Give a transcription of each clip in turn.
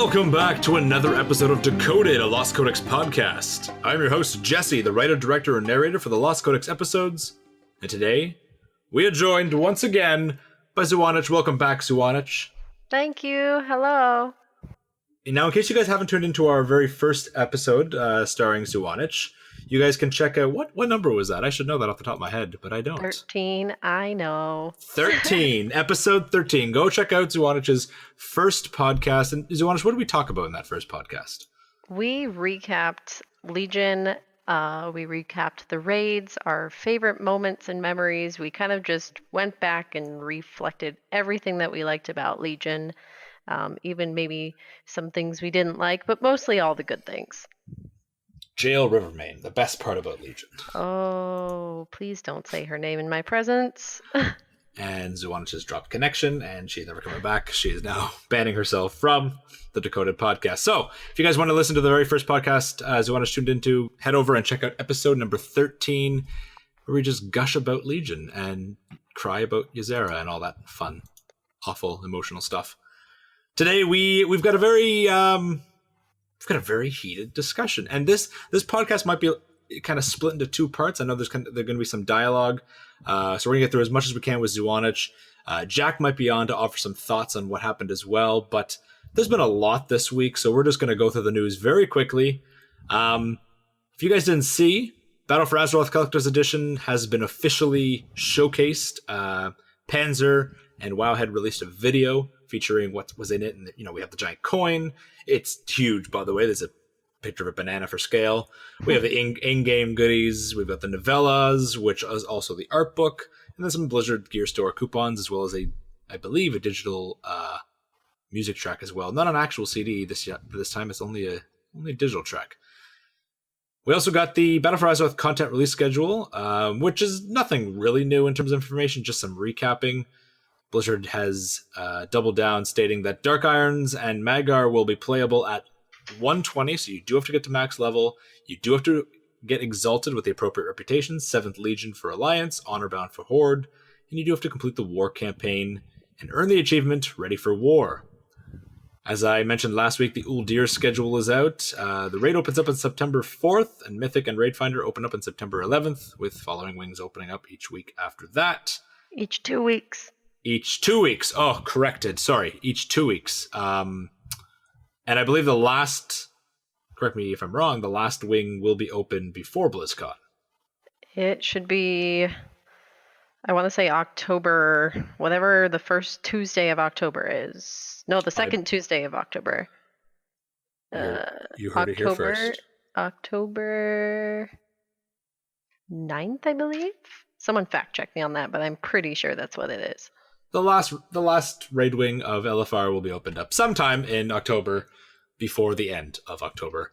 Welcome back to another episode of Decoded, a Lost Codex podcast. I'm your host, Jesse, the writer, director, and narrator for the Lost Codex episodes. And today, we are joined once again by Zuanich. Welcome back, Zuanich. Thank you. Hello. Now, in case you guys haven't tuned into our very first episode starring Zuanich, you guys can check out, what number was that? I should know that off the top of my head, but I don't. 13, I know. 13, episode 13. Go check out Zuanich's first podcast. And Zuanich, what did we talk about in that first podcast? We recapped Legion. We recapped the raids, our favorite moments and memories. We kind of just went back and reflected everything that we liked about Legion. Even maybe some things we didn't like, but mostly all the good things. Jail Rivermain, the best part about Legion. Oh, please don't say her name in my presence. And Zuanich has dropped connection, and she's never coming back. She is now banning herself from the Decoded podcast. So, if you guys want to listen to the very first podcast Zuanich tuned into, head over and check out episode number 13, where we just gush about Legion and cry about Ysera and all that fun, awful, emotional stuff. Today, we've got a very heated discussion, and this podcast might be kind of split into two parts. I know there's going to be some dialogue, so we're gonna get through as much as we can with Zuanich. Jack might be on to offer some thoughts on what happened as well, but there's been a lot this week, so we're just going to go through the news very quickly. If you guys didn't see, Battle for Azeroth Collector's Edition has been officially showcased. Panzer and Wowhead released a video featuring what was in it, and we have the giant coin. It's huge, by the way. There's a picture of a banana for scale. We have the in-game goodies. We've got the novellas, which is also the art book, and then some Blizzard Gear Store coupons, as well as I believe a digital music track as well. Not an actual CD this time. It's only a digital track. We also got the Battle for Azeroth content release schedule, which is nothing really new in terms of information, just some recapping. Blizzard has doubled down, stating that Dark Irons and Magar will be playable at 120, so you do have to get to max level. You do have to get Exalted with the appropriate reputation, 7th Legion for Alliance, Honorbound for Horde, and you do have to complete the War campaign and earn the achievement Ready for War. As I mentioned last week, the Uldir schedule is out. The raid opens up on September 4th, and Mythic and Raid Finder open up on September 11th, with Following Wings opening up each week after that. Each 2 weeks. Each 2 weeks. Oh, corrected. Sorry. Each 2 weeks. And I believe correct me if I'm wrong, the last wing will be open before BlizzCon. It should be, I want to say October, whatever the first Tuesday of October is. No, the second Tuesday of October. You heard it here first. October 9th, I believe. Someone fact check me on that, but I'm pretty sure that's what it is. The last raid wing of LFR will be opened up sometime in October, before the end of October.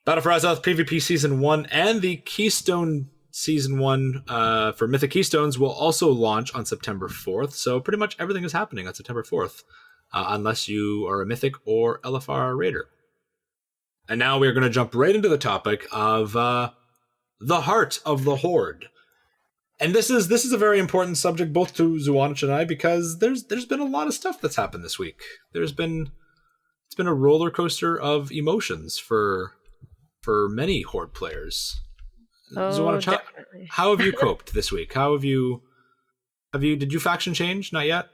Battle for Azeroth PvP Season 1 and the Keystone Season 1 for Mythic Keystones will also launch on September 4th, so pretty much everything is happening on September 4th, unless you are a Mythic or LFR raider. And now we're going to jump right into the topic of the heart of the Horde. And this is a very important subject both to Zuanich and I, because there's been a lot of stuff that's happened this week. It's been a roller coaster of emotions for many Horde players. Oh, Zuanich, how have you coped this week? Did you faction change? Not yet?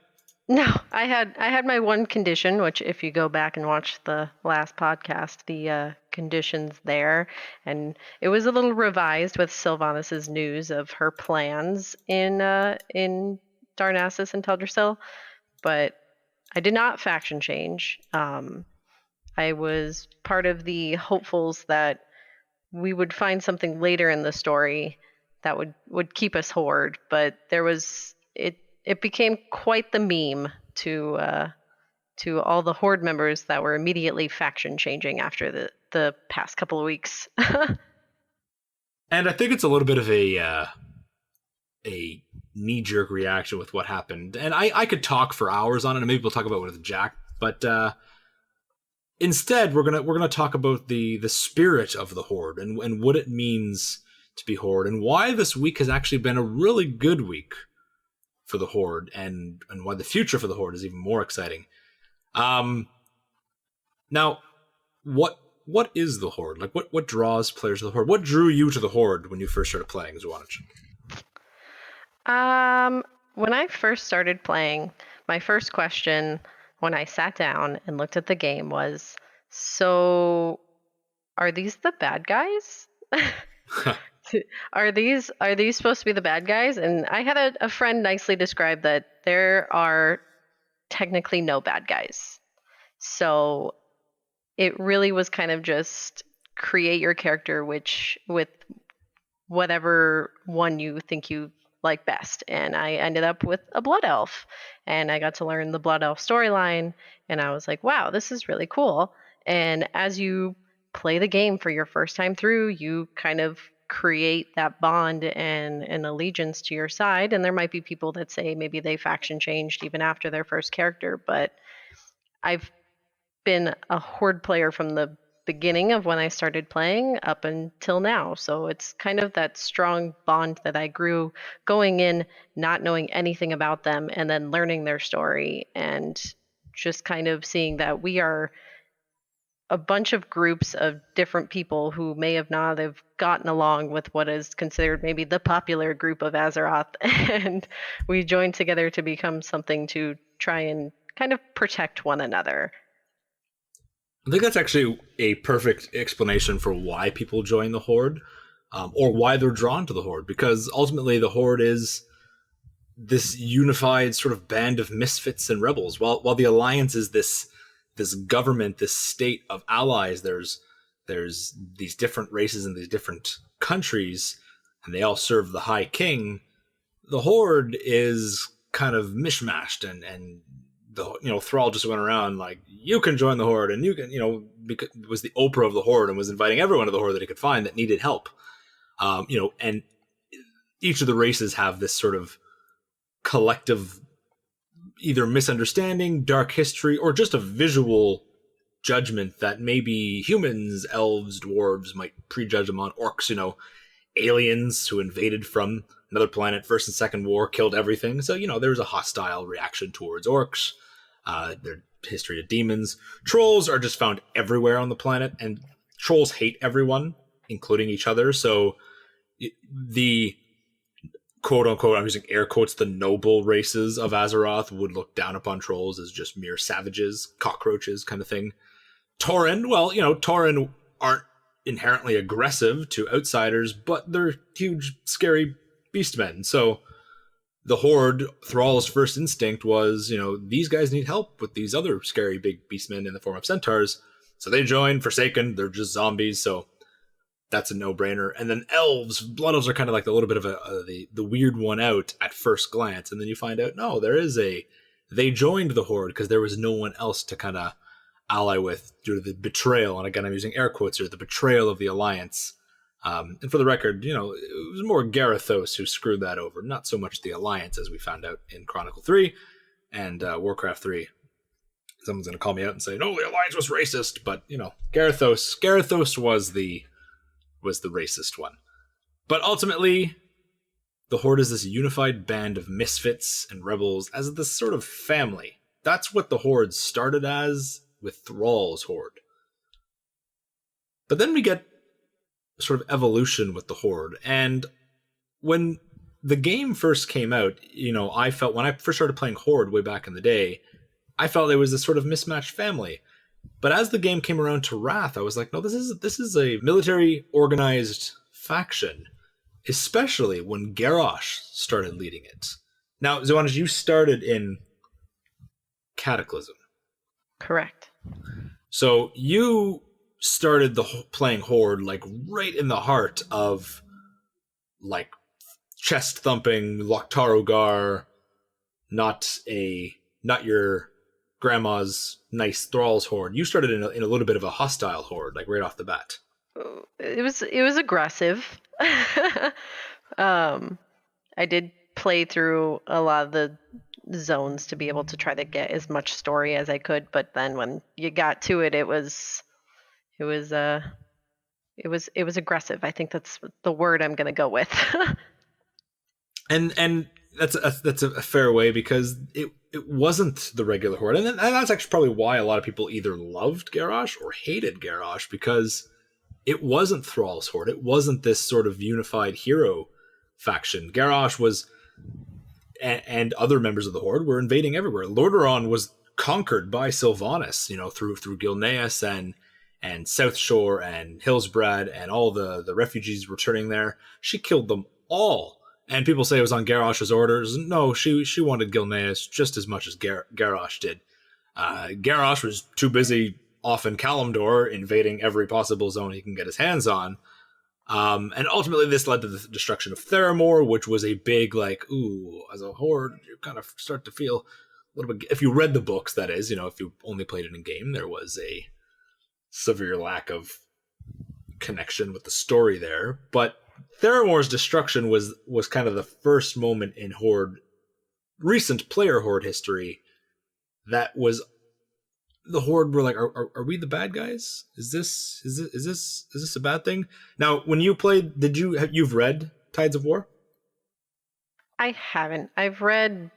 No, I had my one condition, which if you go back and watch the last podcast, the conditions there, and it was a little revised with Sylvanas' news of her plans in Darnassus and Teldrassil, but I did not faction change. I was part of the hopefuls that we would find something later in the story that would keep us Horde, but it became quite the meme to all the Horde members that were immediately faction changing after the past couple of weeks. And I think it's a little bit of a knee-jerk reaction with what happened. And I could talk for hours on it, and maybe we'll talk about it with Jack, but instead we're gonna talk about the spirit of the Horde and what it means to be Horde, and why this week has actually been a really good week for the Horde, and why the future for the Horde is even more exciting. Now, what is the Horde? Like, what draws players to the Horde? What drew you to the Horde when you first started playing Zuanich? When I first started playing, my first question when I sat down and looked at the game was, so are these the bad guys? Are these supposed to be the bad guys? And I had a friend nicely describe that there are technically no bad guys. So it really was kind of just create your character which with whatever one you think you like best. And I ended up with a blood elf, and I got to learn the blood elf storyline, and I was like, wow, this is really cool. And as you play the game for your first time through, you kind of create that bond and an allegiance to your side. And there might be people that say maybe they faction changed even after their first character, but I've been a Horde player from the beginning of when I started playing up until now. So it's kind of that strong bond that I grew going in, not knowing anything about them, and then learning their story, and just kind of seeing that we are a bunch of groups of different people who may have not have gotten along with what is considered maybe the popular group of Azeroth, and we joined together to become something to try and kind of protect one another. I think that's actually a perfect explanation for why people join the Horde, or why they're drawn to the Horde. Because ultimately, the Horde is this unified sort of band of misfits and rebels. While the Alliance is this government, this state of allies, there's these different races and these different countries, and they all serve the High King. The Horde is kind of mishmashed, and the Thrall just went around like, you can join the Horde, and you can, because was the Oprah of the Horde and was inviting everyone to the Horde that he could find that needed help. And each of the races have this sort of collective either misunderstanding, dark history, or just a visual judgment that maybe humans, elves, dwarves might prejudge them on. Orcs, aliens who invaded from another planet, First and Second War, killed everything. So, there was a hostile reaction towards orcs. Their history of demons. Trolls are just found everywhere on the planet, and trolls hate everyone, including each other. So the quote unquote, I'm using air quotes, the noble races of Azeroth would look down upon trolls as just mere savages, cockroaches kind of thing. Tauren, well, Tauren aren't inherently aggressive to outsiders, but they're huge, scary beastmen. So the Horde, Thrall's first instinct was, these guys need help with these other scary big beastmen in the form of centaurs. So they join Forsaken. They're just zombies, so that's a no-brainer. And then elves, blood elves are kind of like a little bit of the weird one out at first glance, and then you find out, no, they joined the Horde because there was no one else to kind of ally with due to the betrayal, and again, I'm using air quotes here, the betrayal of the Alliance. And for the record, it was more Garithos who screwed that over, not so much the Alliance, as we found out in Chronicle 3 and Warcraft 3. Someone's going to call me out and say, no, the Alliance was racist, but, Garithos was the racist one. But ultimately, the Horde is this unified band of misfits and rebels as this sort of family. That's what the Horde started as with Thrall's Horde. But then we get sort of evolution with the Horde. And when the game first came out, I felt when I first started playing Horde way back in the day, I felt it was this sort of mismatched family. But as the game came around to Wrath, I was like, no, this is a military organized faction, especially when Garrosh started leading it. Now, Zuanich, you started in Cataclysm. Correct. So you started playing Horde like right in the heart of like chest thumping Loktar Ogar, not your grandma's nice Thrall's Horde. You started in a little bit of a hostile Horde, like right off the bat. It was aggressive. I did play through a lot of the zones to be able to try to get as much story as I could, but then when you got to it, it was aggressive. I think that's the word I'm going to go with. and That's a fair way, because it wasn't the regular Horde, and that's actually probably why a lot of people either loved Garrosh or hated Garrosh, because it wasn't Thrall's Horde. It wasn't this sort of unified hero faction. Garrosh was, and other members of the Horde were invading everywhere. Lordaeron was conquered by Sylvanas, through Gilneas and South Shore and Hillsbrad and all the refugees returning there. She killed them all. And people say it was on Garrosh's orders. No, she wanted Gilneas just as much as Garrosh did. Garrosh was too busy off in Kalimdor invading every possible zone he can get his hands on. And ultimately this led to the destruction of Theramore, which was a big, as a Horde, you kind of start to feel a little bit, if you read the books, that is, if you only played it in game, there was a severe lack of connection with the story there. But Theramore's destruction was kind of the first moment in recent player Horde history that was the Horde were like, are we the bad guys? Is this a bad thing? Now, when you played, you've read Tides of War? I haven't. I've read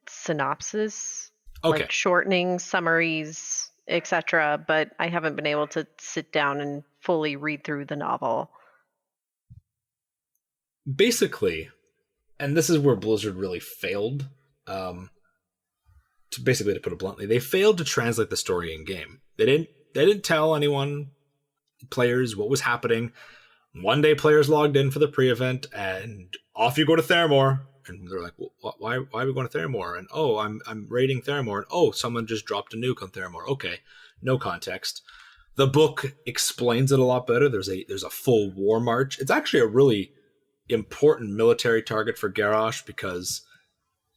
synopsis, okay, like shortening, summaries, etc., but I haven't been able to sit down and fully read through the novel. Basically, and this is where Blizzard really failed, to put it bluntly, they failed to translate the story in game. They didn't tell players what was happening. One day players logged in for the pre-event and off you go to Theramore, and they're like, well, why are we going to Theramore? And I'm raiding Theramore, and someone just dropped a nuke on Theramore. Okay, no context. The book explains it a lot better. There's a full war march. It's actually a really important military target for Garrosh because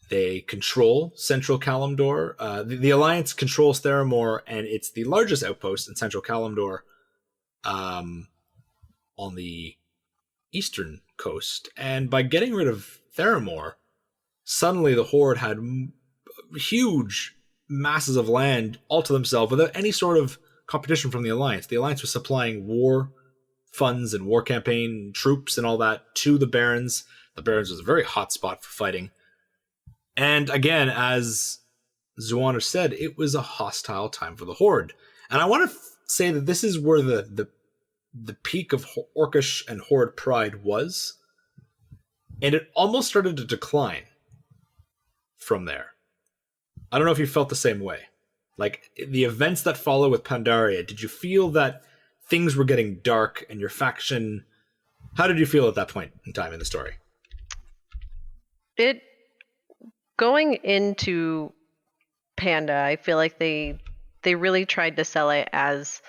they control central Kalimdor. The Alliance controls Theramore, and it's the largest outpost in central Kalimdor, on the eastern coast. And by getting rid of Theramore, suddenly the Horde had huge masses of land all to themselves without any sort of competition from the Alliance. The Alliance was supplying war funds and war campaign troops and all that to the Barrens. The Barrens was a very hot spot for fighting. And again, as Zuanich said, it was a hostile time for the Horde. And I want to say that this is where the peak of Orcish and Horde pride was. And it almost started to decline from there. I don't know if you felt the same way. Like, the events that follow with Pandaria, did you feel that things were getting dark and your faction... How did you feel at that point in time in the story? Going into Panda, I feel like they really tried to sell it as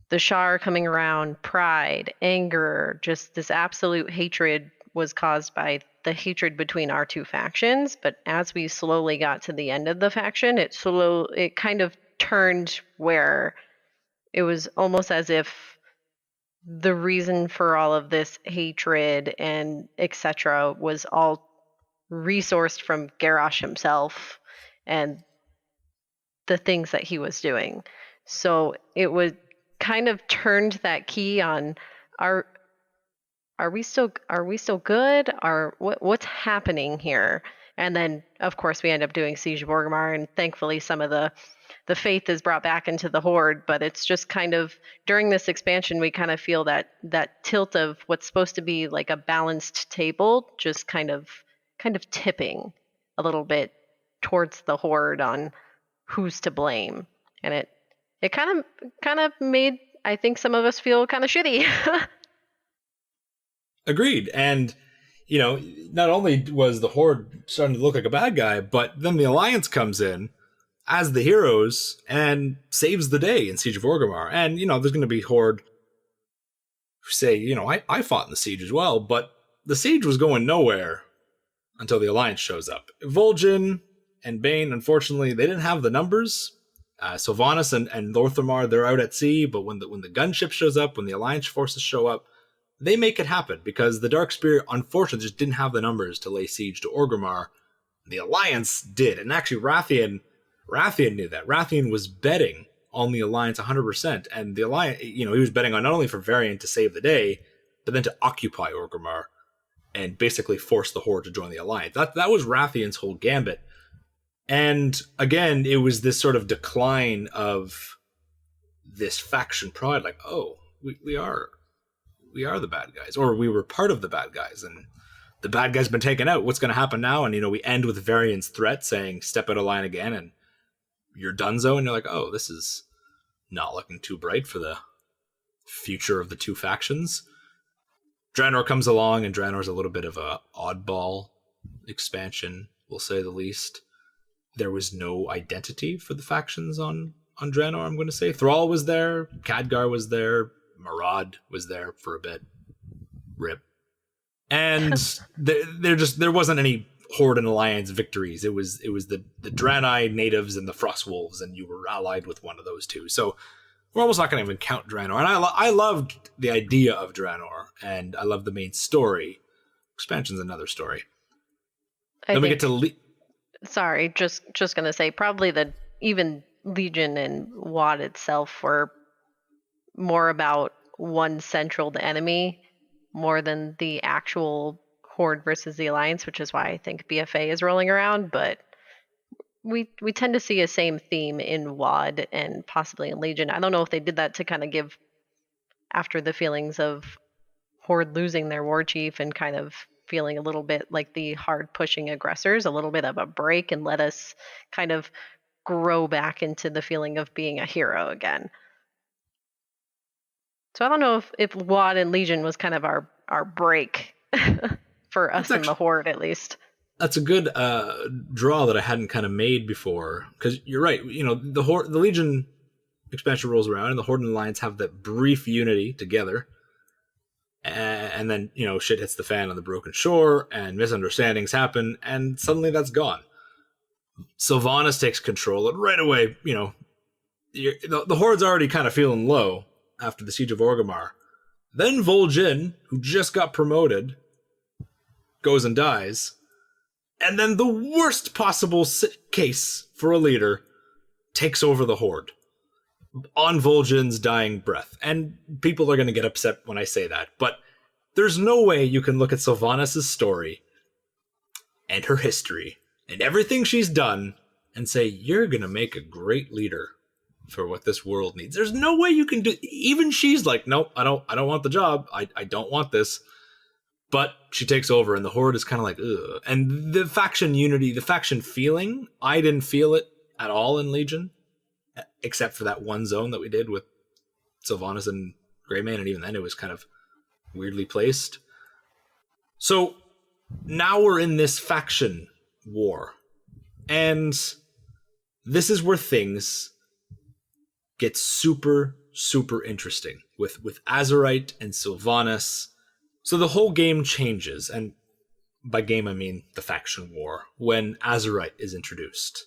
the Shah coming around, pride, anger, just this absolute hatred was caused by the hatred between our two factions. But as we slowly got to the end of the faction, it kind of turned where it was almost as if the reason for all of this hatred and etc. was all resourced from Garrosh himself and the things that he was doing. So it was kind of turned that key on are we still good? What's happening here? And then of course we end up doing Siege of Orgrimmar, and thankfully some of the faith is brought back into the Horde, but it's just kind of during this expansion we kind of feel that tilt of what's supposed to be like a balanced table just kind of tipping a little bit towards the Horde on who's to blame. And it kind of made, I think, some of us feel kind of shitty. Agreed. And, not only was the Horde starting to look like a bad guy, but then the Alliance comes in as the heroes and saves the day in Siege of Orgrimmar. And, there's going to be Horde who say, I fought in the Siege as well, but the Siege was going nowhere until the Alliance shows up. Vol'jin and Bane, unfortunately, they didn't have the numbers. Sylvanas and Lor'themar, they're out at sea, but when the gunship shows up, when the Alliance forces show up, they make it happen because the Dark Spirit, unfortunately, just didn't have the numbers to lay siege to Orgrimmar. The Alliance did, and actually Rathian knew that. Rathian was betting on the Alliance 100%, and the Alliance, he was betting on not only for Varian to save the day, but then to occupy Orgrimmar. and basically force the Horde to join the Alliance. That was Rathian's whole gambit. And again, it was this sort of decline of this faction pride, like, oh, we are the bad guys, or we were part of the bad guys, and the bad guy's been taken out. What's going to happen now? And, we end with Varian's threat saying, step out of line again, and you're donezo. And you're like, oh, this is not looking too bright for the future of the two factions. Draenor comes along, and Draenor's a little bit of a oddball expansion, we'll say the least. There was no identity for the factions on Draenor, I'm going to say. Thrall was there, Khadgar was there, Marad was there for a bit. Rip. And there wasn't any Horde and Alliance victories. It was the Draenei natives and the Frostwolves, and you were allied with one of those two. So we're almost not going to even count Draenor. And I loved the idea of Draenor, and I love the main story. Expansion's another story. Then we get to... Sorry, just going to say, probably even Legion and WoD itself were more about one central enemy more than the actual Horde versus the Alliance, which is why I think BFA is rolling around. But we tend to see a same theme in WoD and possibly in Legion. I don't know if they did that to kind of give, after the feelings of Horde losing their war chief and kind of feeling a little bit like the hard pushing aggressors, a little bit of a break, and let us kind of grow back into the feeling of being a hero again. So I don't know if WoD and Legion was kind of our break for us in the Horde, at least. That's a good draw that I hadn't kind of made before, because you're right. The Legion expansion rolls around, and the Horde and Alliance have that brief unity together, and then shit hits the fan on the Broken Shore, and misunderstandings happen, and suddenly that's gone. Sylvanas takes control, and right away, the Horde's already kind of feeling low after the Siege of Orgrimmar. Then Vol'jin, who just got promoted, goes and dies. And then the worst possible case for a leader takes over the Horde on Vol'jin's dying breath. And people are going to get upset when I say that, but there's no way you can look at Sylvanas' story and her history and everything she's done and say, you're going to make a great leader for what this world needs. There's no way you can do. Even she's like, nope, I don't want the job. I don't want this. But she takes over, and the Horde is kind of like, ugh. And the faction unity, the faction feeling, I didn't feel it at all in Legion, except for that one zone that we did with Sylvanas and Greymane, and even then it was kind of weirdly placed. So now we're in this faction war, and this is where things get super, super interesting with Azerite and Sylvanas. So the whole game changes, and by game I mean the faction war, when Azerite is introduced.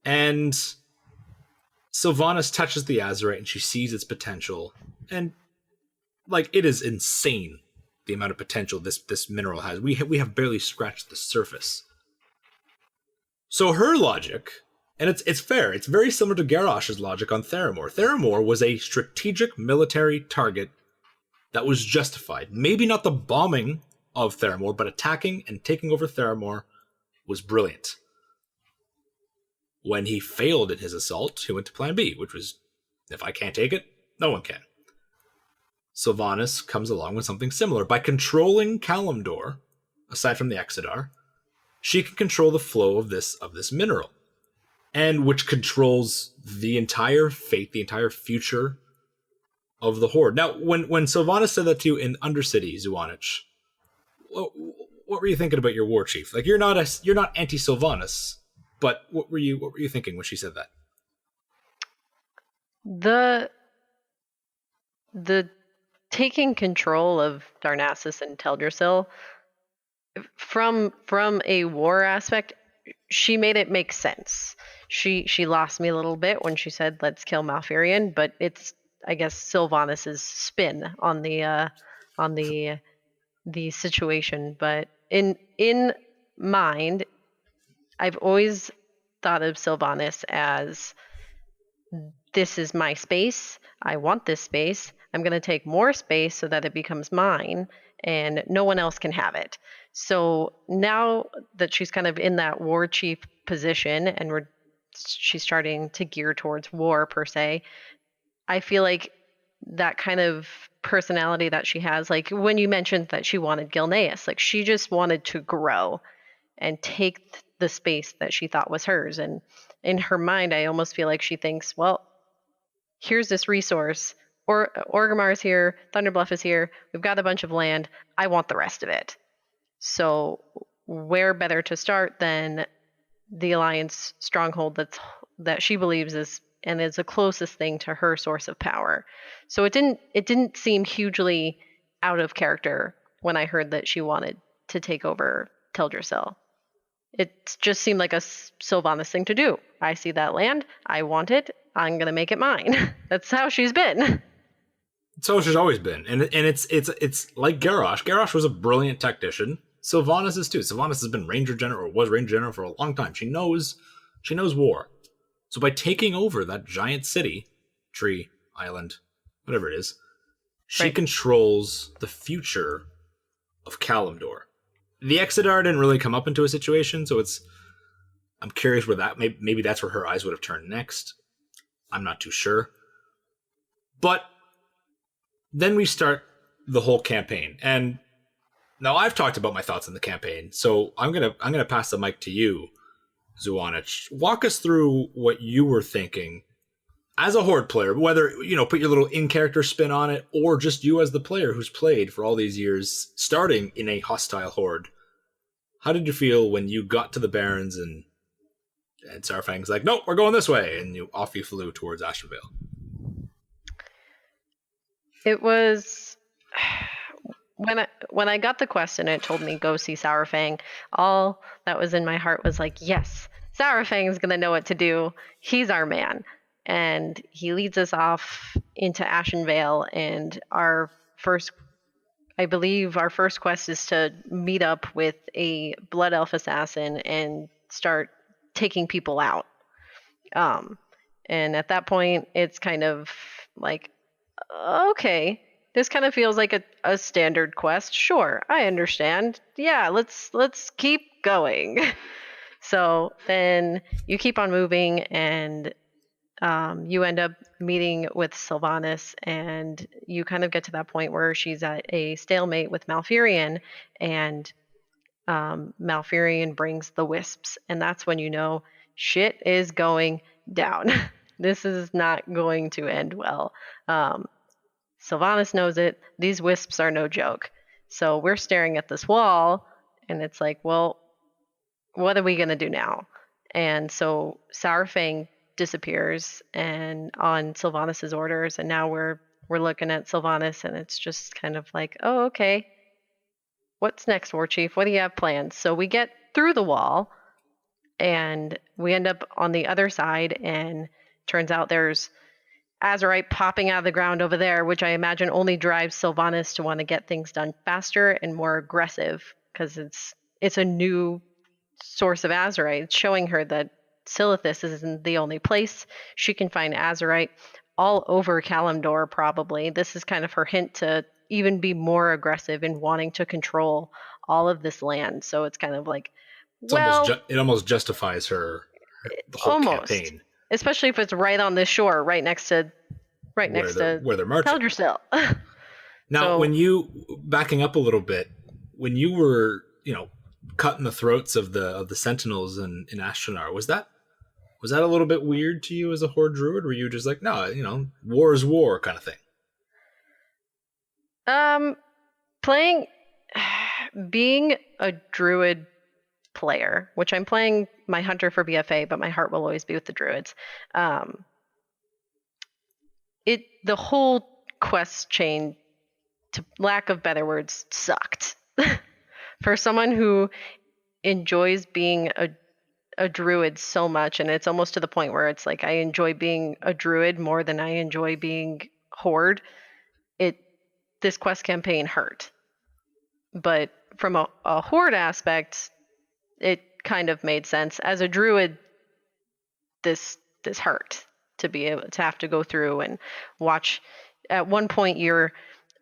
And Sylvanas touches the Azerite, and she sees its potential, and it is insane the amount of potential this mineral has. We have barely scratched the surface. So her logic, and it's fair, it's very similar to Garrosh's logic on Theramore. Theramore was a strategic military target that was justified. Maybe not the bombing of Theramore, but attacking and taking over Theramore was brilliant. When he failed in his assault, he went to plan B, which was, if I can't take it, no one can. Sylvanas comes along with something similar. By controlling Kalimdor, aside from the Exodar, she can control the flow of this mineral, and which controls the entire fate, the entire future of the Horde. Now, when Sylvanas said that to you in Undercity, Zuanich, what were you thinking about your war chief? You're not anti-Sylvanas, but what were you thinking when she said that? The taking control of Darnassus and Teldrassil, from a war aspect, she made it make sense. She lost me a little bit when she said let's kill Malfurion, but it's, I guess, Sylvanas' spin on the situation. But in mind, I've always thought of Sylvanas as, this is my space. I want this space. I'm going to take more space so that it becomes mine. and no one else can have it. So now that she's kind of in that war chief position and she's starting to gear towards war per se, I feel like that kind of personality that she has, like when you mentioned that she wanted Gilneas, like she just wanted to grow and take the space that she thought was hers. And in her mind, I almost feel like she thinks, well, here's this resource. Orgrimmar's here, Thunderbluff is here, we've got a bunch of land, I want the rest of it. So where better to start than the Alliance stronghold that she believes is the closest thing to her source of power. So it didn't seem hugely out of character when I heard that she wanted to take over Teldrassil. It just seemed like a Sylvanas thing to do. I see that land, I want it, I'm gonna make it mine. That's how she's been. So she's always been, and it's like Garrosh. Garrosh was a brilliant tactician. Sylvanas is too. Sylvanas has been Ranger General, or was Ranger General for a long time. She knows war. So by taking over that giant city, tree, island, whatever it is, she controls the future of Kalimdor. The Exodar didn't really come up into a situation, so I'm curious where that maybe that's where her eyes would have turned next. I'm not too sure. But then we start the whole campaign, and now I've talked about my thoughts on the campaign, so I'm gonna pass the mic to you, Zuanich. Walk us through what you were thinking as a Horde player, whether, put your little in-character spin on it, or just you as the player who's played for all these years, starting in a hostile Horde. How did you feel when you got to the Barrens and Saurfang's like, nope, we're going this way, and off you flew towards Ashenvale? It was when I got the quest and it told me go see Saurfang, all that was in my heart was like, yes, Saurfang's gonna know what to do. He's our man. And he leads us off into Ashenvale, and I believe our first quest is to meet up with a Blood Elf assassin and start taking people out. And at that point, it's kind of like, okay, this kind of feels like a standard quest. Sure, I understand. Yeah, let's keep going. So then you keep on moving, and you end up meeting with Sylvanas, and you kind of get to that point where she's at a stalemate with Malfurion, and Malfurion brings the wisps, and that's when you know shit is going down. This is not going to end well. Sylvanas knows it. These wisps are no joke. So we're staring at this wall, and it's like, well, what are we going to do now? And so Saurfang disappears and on Sylvanas' orders, and now we're looking at Sylvanas, and it's just kind of like, oh, okay. What's next, War Chief? What do you have planned? So we get through the wall, and we end up on the other side, and turns out there's Azurite popping out of the ground over there, which I imagine only drives Sylvanas to want to get things done faster and more aggressive, because it's a new source of Azurite. It's showing her that Silithus isn't the only place. She can find Azurite all over Kalimdor, probably. This is kind of her hint to even be more aggressive in wanting to control all of this land. So it's kind of like, it almost justifies the whole campaign. Especially if it's right on the shore, right next to where they're marching. Teldrassil. Now, when you backing up a little bit, when you were, cutting the throats of the sentinels in Ashtanar, was that a little bit weird to you as a Horde druid? Were you just like, no, war is war kind of thing? Being a druid player, which I'm playing my hunter for BFA, but my heart will always be with the druids. The whole quest chain, to lack of better words, sucked. For someone who enjoys being a druid so much, and it's almost to the point where it's like I enjoy being a druid more than I enjoy being Horde, this quest campaign hurt. But from a Horde aspect, it kind of made sense. As a druid, this hurt to be able to have to go through and watch. At one point, you're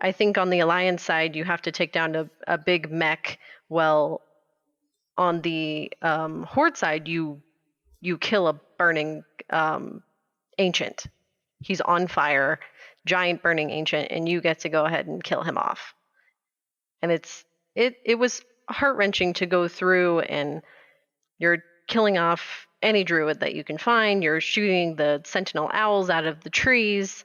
I think on the Alliance side, you have to take down a big mech. Well, on the Horde side, you kill a burning ancient. He's on fire, giant burning ancient, and you get to go ahead and kill him off. And it was heart-wrenching to go through, and you're killing off any druid that you can find. You're shooting the sentinel owls out of the trees.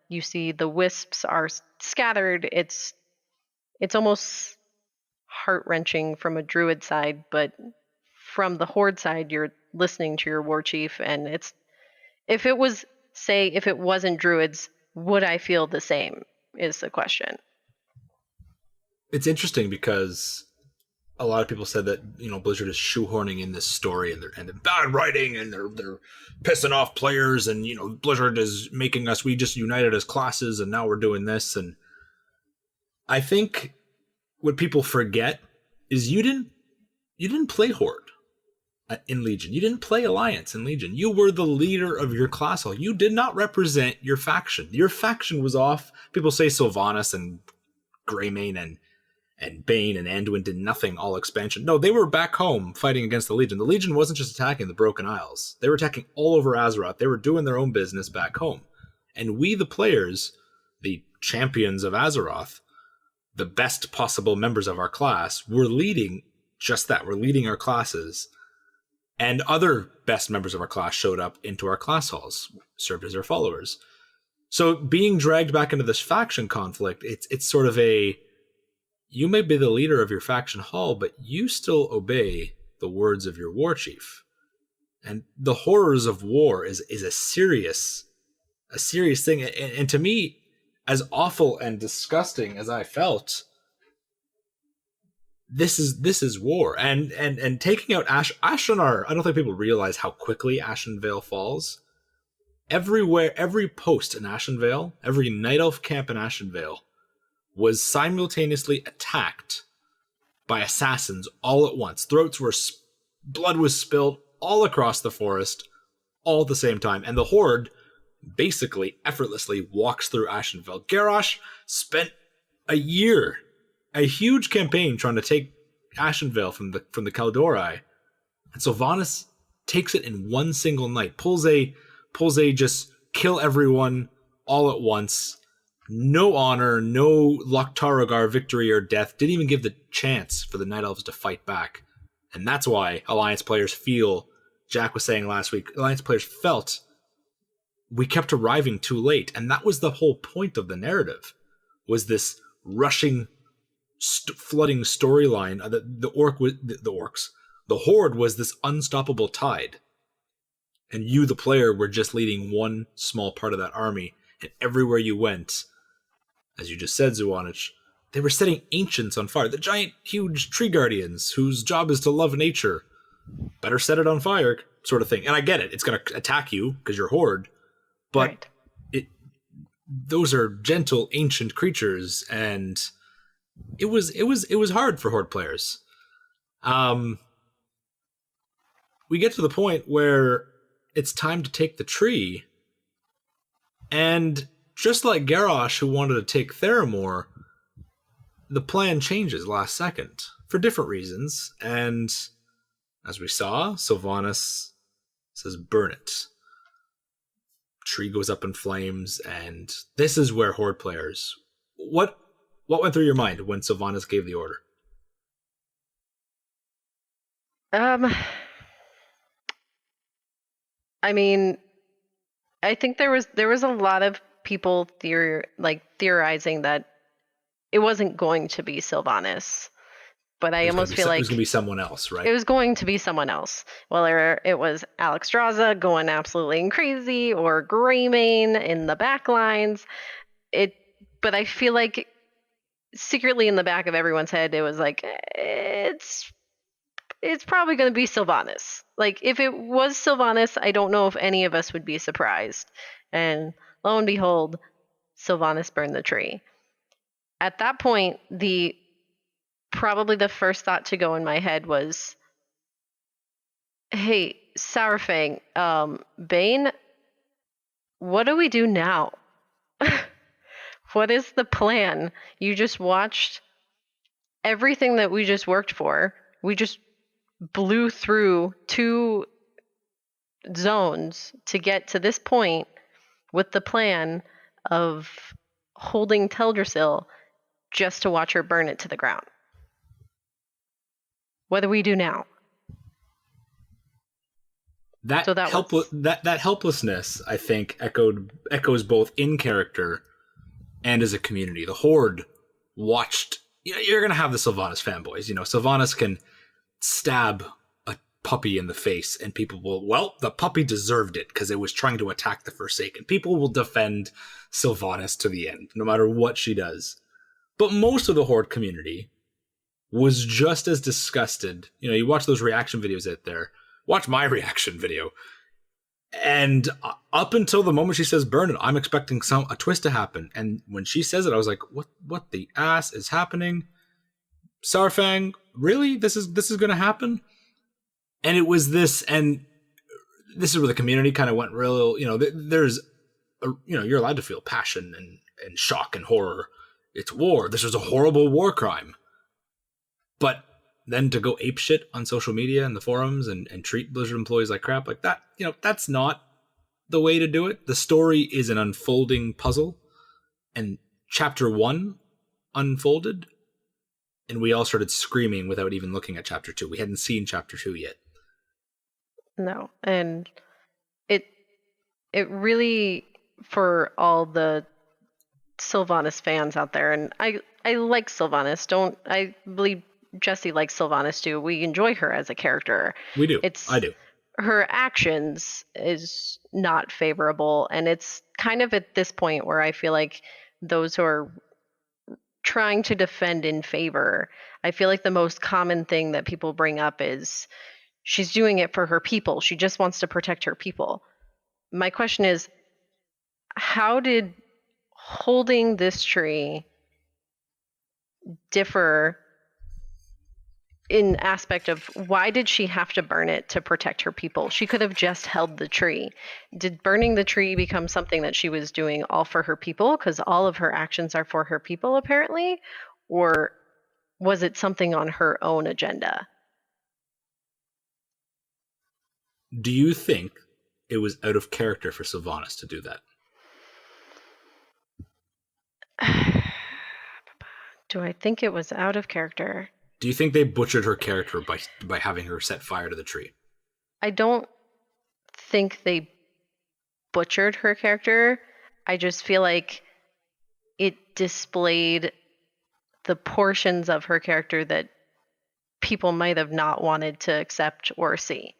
You see the wisps are scattered. It's almost heart-wrenching from a druid side, but from the Horde side, you're listening to your war chief, and if it wasn't druids, would I feel the same is the question. It's interesting because a lot of people said that, you know, Blizzard is shoehorning in this story, and they're bad writing, and they're pissing off players, and, you know, Blizzard is making us, we just united as classes and now we're doing this. And I think what people forget is you didn't play Horde in Legion. You didn't play Alliance in Legion. You were the leader of your class hall. You did not represent your faction. Your faction was off. People say Sylvanas and Greymane and Bane and Anduin did nothing all expansion. No, they were back home fighting against the Legion. The Legion wasn't just attacking the Broken Isles. They were attacking all over Azeroth. They were doing their own business back home. And we, the players, the champions of Azeroth, the best possible members of our class, were leading just that. We're leading our classes. And other best members of our class showed up into our class halls, served as our followers. So being dragged back into this faction conflict, it's sort of you may be the leader of your faction hall, but you still obey the words of your war chief. And the horrors of war is a serious thing. And to me, as awful and disgusting as I felt, this is war. And taking out Ashenar, I don't think people realize how quickly Ashenvale falls. Everywhere, every post in Ashenvale, every Night Elf camp in Ashenvale was simultaneously attacked by assassins all at once. Blood was spilled all across the forest, all at the same time. And the Horde basically effortlessly walks through Ashenvale. Garrosh spent a year, a huge campaign trying to take Ashenvale from the Kaldorei, and Sylvanas takes it in one single night. Pulls a just kill everyone all at once. No honor, no Loktarogar victory or death. Didn't even give the chance for the Night Elves to fight back. And that's why Alliance players feel, Jack was saying last week, Alliance players felt we kept arriving too late. And that was the whole point of the narrative, was this rushing, flooding storyline. The Horde was this unstoppable tide. And you, the player, were just leading one small part of that army. And everywhere you went, as you just said, Zuanich, they were setting ancients on fire. The giant, huge tree guardians whose job is to love nature. Better set it on fire, sort of thing. And I get it. It's going to attack you because you're Horde. But right. Those are gentle, ancient creatures. And it was hard for Horde players. We get to the point where it's time to take the tree. And just like Garrosh, who wanted to take Theramore, the plan changes last second for different reasons. And as we saw, Sylvanas says, burn it. Tree goes up in flames, and this is where Horde players... What went through your mind when Sylvanas gave the order? I mean, I think there was a lot of people theorizing that it wasn't going to be Sylvanas, but I almost feel like it was going to be someone else, right? It was going to be someone else. Whether it was Alexstrasza going absolutely crazy or Greymane in the back lines, but I feel like secretly in the back of everyone's head, it was like it's probably going to be Sylvanas. Like, if it was Sylvanas, I don't know if any of us would be surprised. And lo and behold, Sylvanas burned the tree. At that point, probably the first thought to go in my head was, hey, Sourfang, Bane, what do we do now? What is the plan? You just watched everything that we just worked for. We just blew through 2 zones to get to this point with the plan of holding Teldrassil just to watch her burn it to the ground. What do we do now? That helplessness, I think, echoes both in character and as a community. The Horde watched. You're going to have the Sylvanas fanboys. Sylvanas can stab a puppy in the face, and people will. Well, the puppy deserved it because it was trying to attack the Forsaken. People will defend Sylvanas to the end, no matter what she does. But most of the Horde community was just as disgusted. You watch those reaction videos out there. Watch my reaction video. And up until the moment she says burn it, I'm expecting a twist to happen. And when she says it, I was like, what the ass is happening? Fang, really? This is going to happen? And it was this, and this is where the community kind of went real, you're allowed to feel passion and shock and horror. It's war. This was a horrible war crime. But then to go apeshit on social media and the forums and treat Blizzard employees like crap like that, that's not the way to do it. The story is an unfolding puzzle, and chapter 1 unfolded, and we all started screaming without even looking at chapter 2. We hadn't seen chapter 2 yet. No, and it really, for all the Sylvanas fans out there, and I like Sylvanas. I believe Jesse likes Sylvanas too. We enjoy her as a character. We do. I do. Her actions is not favorable, and it's kind of at this point where I feel like those who are trying to defend in favor, I feel like the most common thing that people bring up is she's doing it for her people. She just wants to protect her people. My question is, how did holding this tree differ in aspect of why did she have to burn it to protect her people? She could have just held the tree. Did burning the tree become something that she was doing all for her people because all of her actions are for her people apparently? Or was it something on her own agenda? Do you think it was out of character for Sylvanas to do that? Do I think it was out of character? Do you think they butchered her character by having her set fire to the tree? I don't think they butchered her character. I just feel like it displayed the portions of her character that people might have not wanted to accept or see.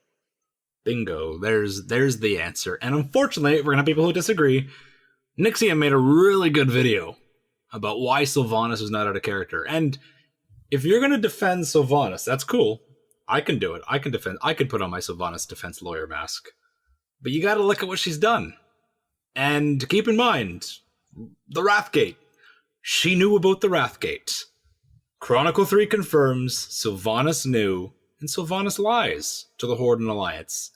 Bingo. There's the answer. And unfortunately, we're going to have people who disagree. Nixium made a really good video about why Sylvanas was not out of character. And if you're going to defend Sylvanas, that's cool. I can do it. I can put on my Sylvanas defense lawyer mask. But you got to look at what she's done. And keep in mind, the Wrathgate. She knew about the Wrathgate. Chronicle 3 confirms Sylvanas knew, and Sylvanas lies to the Horde and Alliance.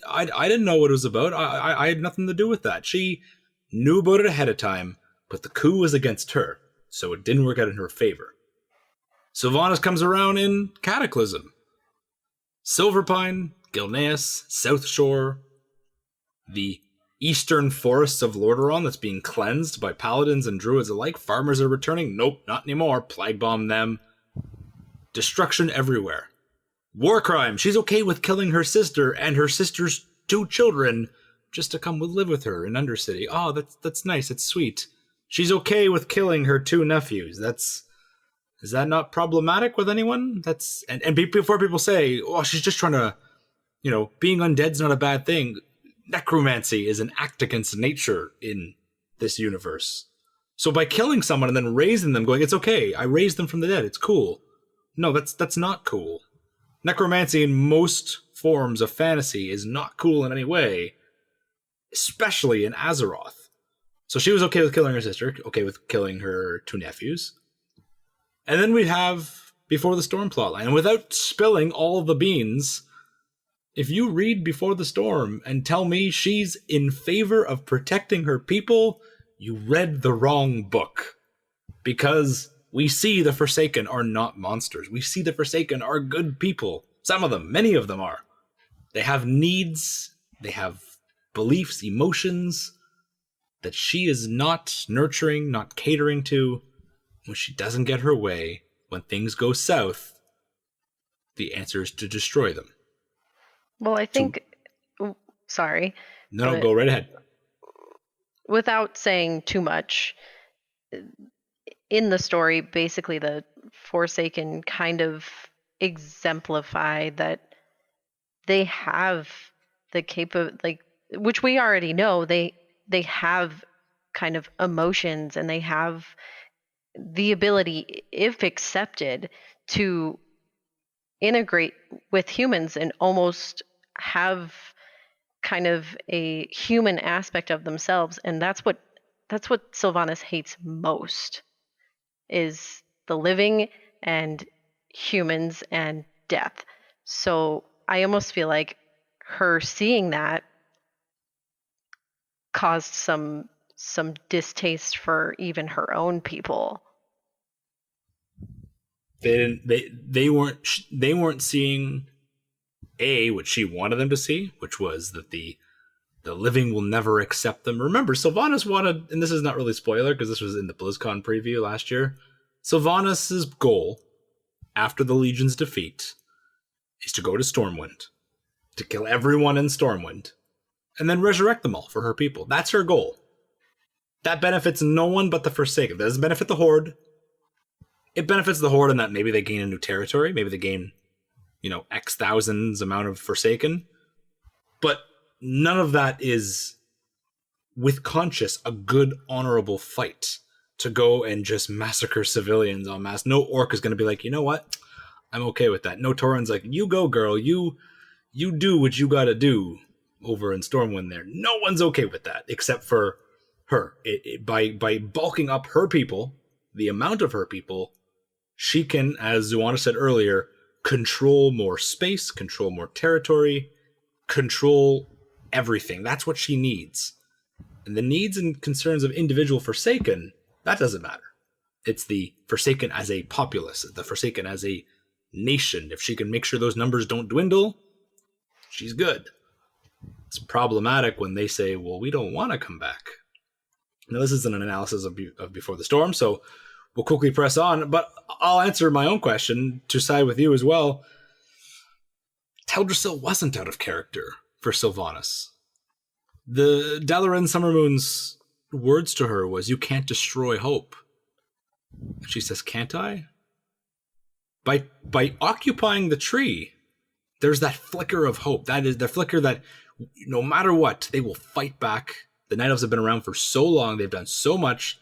I didn't know what it was about. I had nothing to do with that. She knew about it ahead of time, but the coup was against her, so it didn't work out in her favor. Sylvanas comes around in Cataclysm. Silverpine, Gilneas, South Shore, the eastern forests of Lordaeron that's being cleansed by paladins and druids alike. Farmers are returning. Nope, not anymore. Plague bomb them. Destruction everywhere. War crime. She's okay with killing her sister and her sister's 2 children just to come live with her in Undercity. Oh, that's nice. It's sweet. She's okay with killing her 2 nephews. Is that not problematic with anyone? And before people say, oh, she's just trying to, being undead's not a bad thing. Necromancy is an act against nature in this universe. So by killing someone and then raising them, going, it's okay, I raised them from the dead, it's cool. No, that's not cool. Necromancy in most forms of fantasy is not cool in any way, especially in Azeroth. So she was okay with killing her sister, okay with killing her 2 nephews. And then we have Before the Storm plotline. And without spilling all of the beans, if you read Before the Storm and tell me she's in favor of protecting her people, you read the wrong book. Because we see the Forsaken are not monsters. We see the Forsaken are good people. Some of them, many of them are. They have needs, they have beliefs, emotions that she is not nurturing, not catering to. When she doesn't get her way, when things go south, the answer is to destroy them. Well, I think... sorry. No, go right ahead. Without saying too much, in the story, basically the Forsaken kind of exemplify that they have the which we already know, they have kind of emotions, and they have the ability, if accepted, to integrate with humans and almost have kind of a human aspect of themselves. And that's what Sylvanas hates most, is the living and humans and death. So I almost feel like her seeing that caused some distaste for even her own people. They weren't seeing what she wanted them to see, which was that the living will never accept them. Remember, Sylvanas wanted, and this is not really spoiler because this was in the BlizzCon preview last year, Sylvanas' goal after the Legion's defeat is to go to Stormwind, to kill everyone in Stormwind, and then resurrect them all for her people. That's her goal. That benefits no one but the Forsaken. That doesn't benefit the Horde. It benefits the Horde in that maybe they gain a new territory, maybe they gain, X thousands amount of Forsaken, but none of that is, with conscience, a good, honorable fight to go and just massacre civilians en masse. No orc is going to be like, you know what? I'm okay with that. No Tauren's like, you go, girl. You do what you got to do over in Stormwind there. No one's okay with that except for her. By bulking up her people, the amount of her people, she can, as Zuanich said earlier, control more space, control more territory, control everything. That's what she needs. And the needs and concerns of individual Forsaken, that doesn't matter. It's the Forsaken as a populace, the Forsaken as a nation. If she can make sure those numbers don't dwindle, she's good. It's problematic when they say, well, we don't want to come back. Now, this isn't an analysis of Before the Storm, so we'll quickly press on, but I'll answer my own question to side with you as well. Teldrassil wasn't out of character for Sylvanas. The Dalaran Summermoon's words to her was, you can't destroy hope. And she says, can't I? By occupying the tree, there's that flicker of hope. That is the flicker that no matter what, they will fight back. The Night Elves have been around for so long. They've done so much.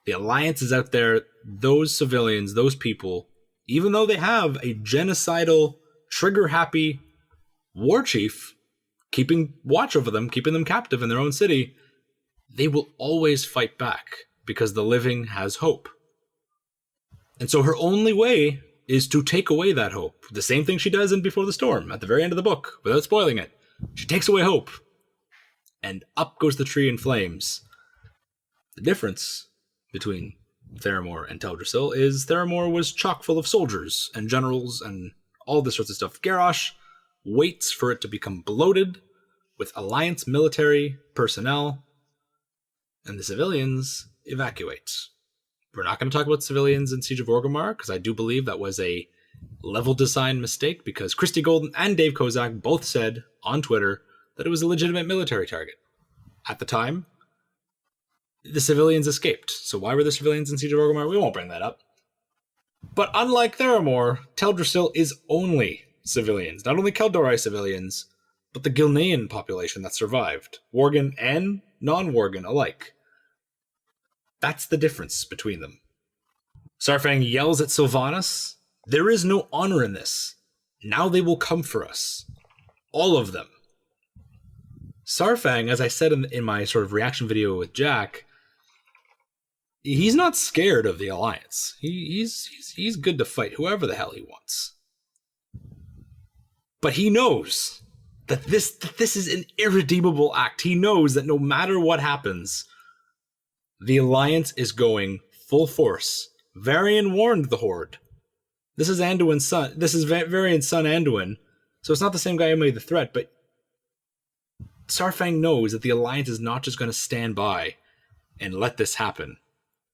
The Alliance is out there. Those civilians, those people, even though they have a genocidal, trigger-happy war chief keeping watch over them, keeping them captive in their own city, they will always fight back because the living has hope. And so her only way is to take away that hope. The same thing she does in Before the Storm, at the very end of the book, without spoiling it. She takes away hope. And up goes the tree in flames. The difference between Theramore and Teldrassil is Theramore was chock full of soldiers and generals and all this sorts of stuff. Garrosh waits for it to become bloated with Alliance military personnel, and the civilians evacuate. We're not going to talk about civilians in Siege of Orgrimmar, because I do believe that was a level design mistake, because Christy Golden and Dave Kozak both said on Twitter that it was a legitimate military target. At the time, the civilians escaped. So why were the civilians in Siege of Orgrimmar? We won't bring that up. But unlike Theramore, Teldrassil is only civilians. Not only Keldori civilians, but the Gilnean population that survived. Worgen and non-Worgen alike. That's the difference between them. Saurfang yells at Sylvanas, there is no honor in this. Now they will come for us. All of them. Saurfang, as I said in my sort of reaction video with Jack, he's not scared of the Alliance. He's good to fight whoever the hell he wants. But he knows that this is an irredeemable act. He knows that no matter what happens, The Alliance is going full force. Varian warned the Horde. This is Anduin's son. This is Varian's son, Anduin. So it's not the same guy who made the threat, but Saurfang knows that the Alliance is not just going to stand by and let this happen.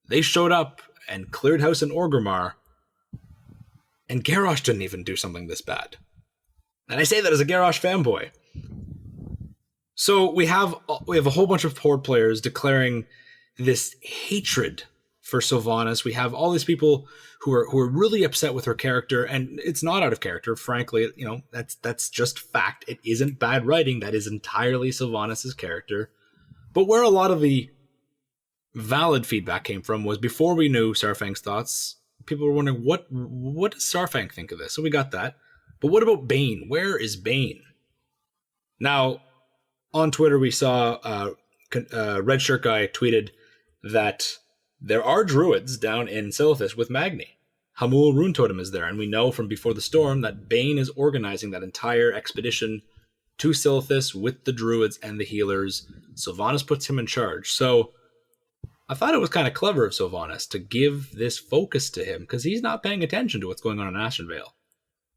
They showed up and cleared house in Orgrimmar, and Garrosh didn't even do something this bad. And I say that as a Garrosh fanboy. So we have a whole bunch of Horde players declaring this hatred for Sylvanas. We have all these people who are really upset with her character, and it's not out of character, frankly. That's just fact. It isn't bad writing. That is entirely Sylvanas' character. But where a lot of the valid feedback came from was before we knew Saurfang's thoughts. People were wondering, what does Saurfang think of this? So we got that. But what about Bane? Where is Bane? Now, on Twitter, we saw Red Shirt Guy tweeted that there are druids down in Silithus with Magni. Hamul Rune Totem is there, and we know from Before the Storm that Bane is organizing that entire expedition to Silithus with the druids and the healers. Sylvanas puts him in charge. So I thought it was kind of clever of Sylvanas to give this focus to him, because he's not paying attention to what's going on in Ashenvale.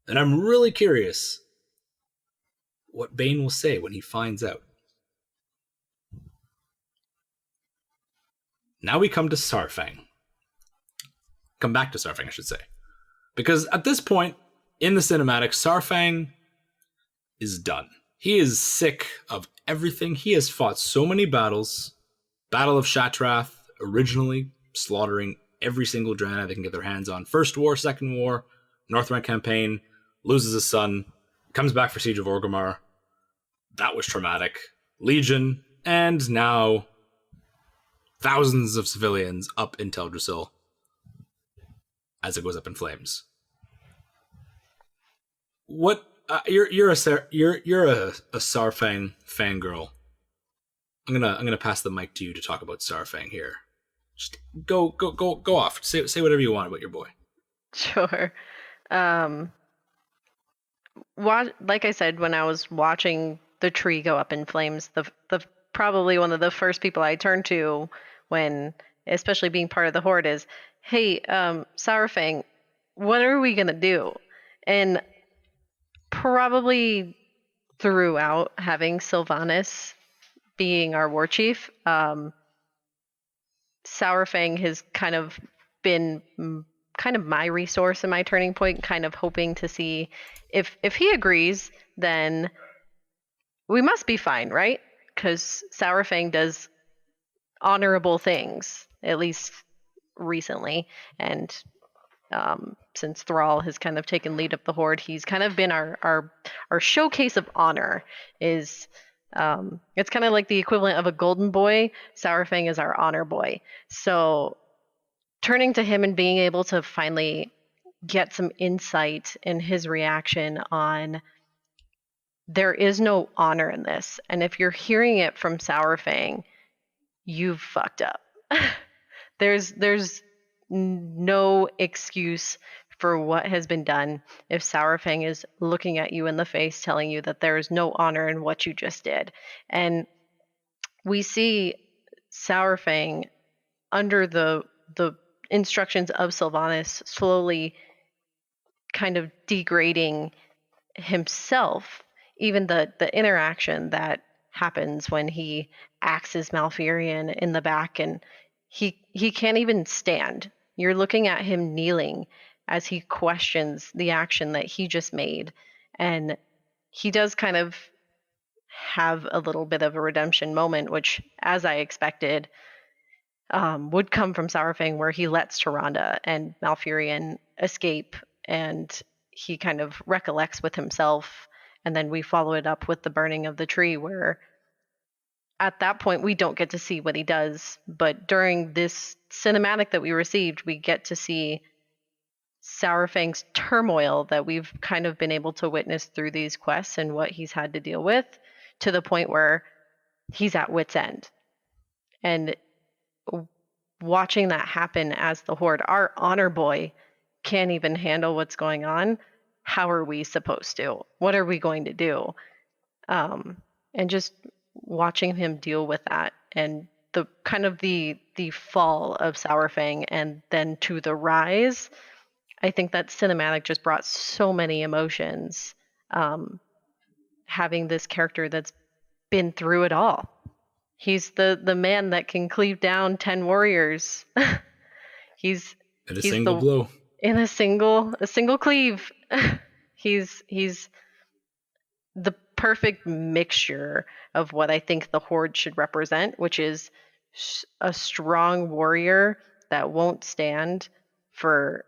And I'm really curious what Bane will say when he finds out. Now we come to Saurfang. Come back to Saurfang, I should say. Because at this point in the cinematic, Saurfang is done. He is sick of everything. He has fought so many battles. Battle of Shatrath, originally slaughtering every single Draenei they can get their hands on. First War, Second War, Northrend campaign, loses his son, comes back for Siege of Orgrimmar. That was traumatic. Legion, and now thousands of civilians up in Teldrassil as it goes up in flames. What you're a Saurfang fangirl. I'm gonna pass the mic to you to talk about Saurfang here. Just go off. Say whatever you want about your boy. Sure. Like I said, when I was watching the tree go up in flames, the probably one of the first people I turned to when, especially being part of the Horde, is, hey, Saurfang, what are we gonna do? And probably throughout having Sylvanas being our war chief, Saurfang has kind of been kind of my resource and my turning point, kind of hoping to see if he agrees, then we must be fine, right? Because Saurfang does honorable things, at least recently, and since Thrall has kind of taken lead of the Horde, he's kind of been our showcase of honor. Is it's kind of like the equivalent of a golden boy. Saurfang is our honor boy. So turning to him and being able to finally get some insight in his reaction on, there is no honor in this. And if you're hearing it from Saurfang, you've fucked up. There's no excuse for what has been done if Saurfang is looking at you in the face telling you that there is no honor in what you just did. And we see Saurfang under the instructions of Sylvanas slowly kind of degrading himself. Even the interaction that happens when he axes Malfurion in the back, and he can't even stand. You're looking at him kneeling as he questions the action that he just made. And he does kind of have a little bit of a redemption moment, which, as I expected, would come from Saurfang, where he lets Tyrande and Malfurion escape, and he kind of recollects with himself. And then we follow it up with the burning of the tree, where at that point we don't get to see what he does. But during this cinematic that we received, we get to see Saurfang's turmoil that we've kind of been able to witness through these quests and what he's had to deal with, to the point where he's at wit's end. And watching that happen as the Horde, our honor boy can't even handle what's going on. How are we supposed to? What are we going to do? And just watching him deal with that and the kind of the fall of Sourfang and then to the rise, I think that cinematic just brought so many emotions. Having this character that's been through it all. He's the man that can cleave down 10 warriors. he's In a he's single blow. In a single cleave. he's the perfect mixture of what I think the Horde should represent, which is a strong warrior that won't stand for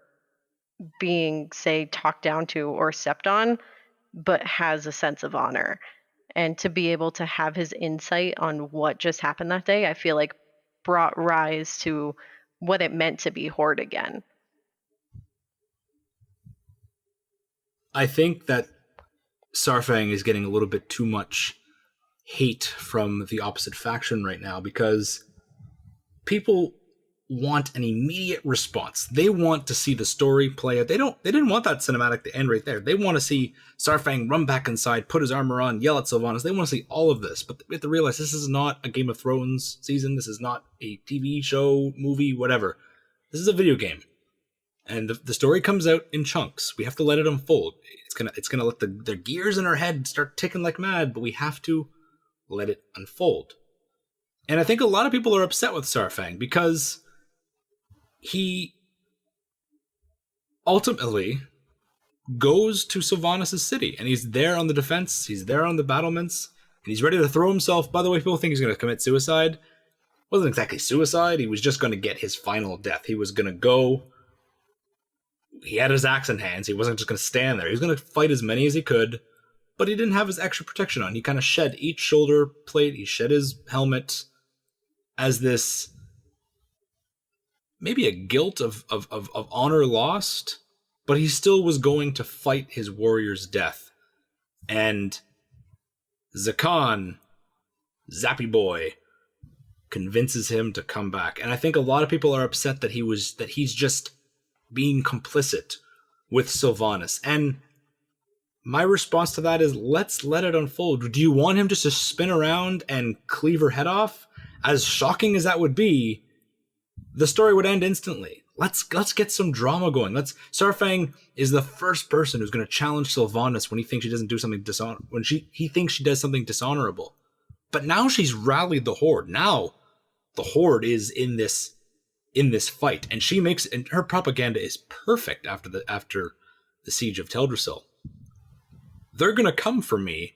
being, say, talked down to or stepped on, but has a sense of honor. And to be able to have his insight on what just happened that day, I feel like brought rise to what it meant to be Horde again. I think that Saurfang is getting a little bit too much hate from the opposite faction right now because people want an immediate response. They want to see the story play out. They didn't want that cinematic to end right there. They want to see Saurfang run back inside, put his armor on, yell at Sylvanas. They want to see all of this, but we have to realize this is not a Game of Thrones season. This is not a TV show, movie, whatever. This is a video game. And the story comes out in chunks. We have to let it unfold. It's gonna let the gears in our head start ticking like mad, but we have to let it unfold. And I think a lot of people are upset with Saurfang because he ultimately goes to Sylvanas' city, and he's there on the defense, he's there on the battlements, and he's ready to throw himself. By the way, people think he's going to commit suicide. It wasn't exactly suicide. He was just going to get his final death. He was going to go. He had his axe in hands. He wasn't just going to stand there. He was going to fight as many as he could, but he didn't have his extra protection on. He kind of shed each shoulder plate. He shed his helmet as this maybe a guilt of honor lost, but he still was going to fight his warrior's death. And Zakan, Zappy Boy, convinces him to come back. And I think a lot of people are upset that he's just being complicit with Sylvanas. And my response to that is, let's let it unfold. Do you want him just to spin around and cleave her head off? As shocking as that would be, the story would end instantly. Let's get some drama going. Saurfang is the first person who's going to challenge Sylvanas when he thinks she doesn't do something he thinks she does something dishonorable. But now she's rallied the Horde. Now the Horde is in this fight, and and her propaganda is perfect after the siege of Teldrassil. They're going to come for me,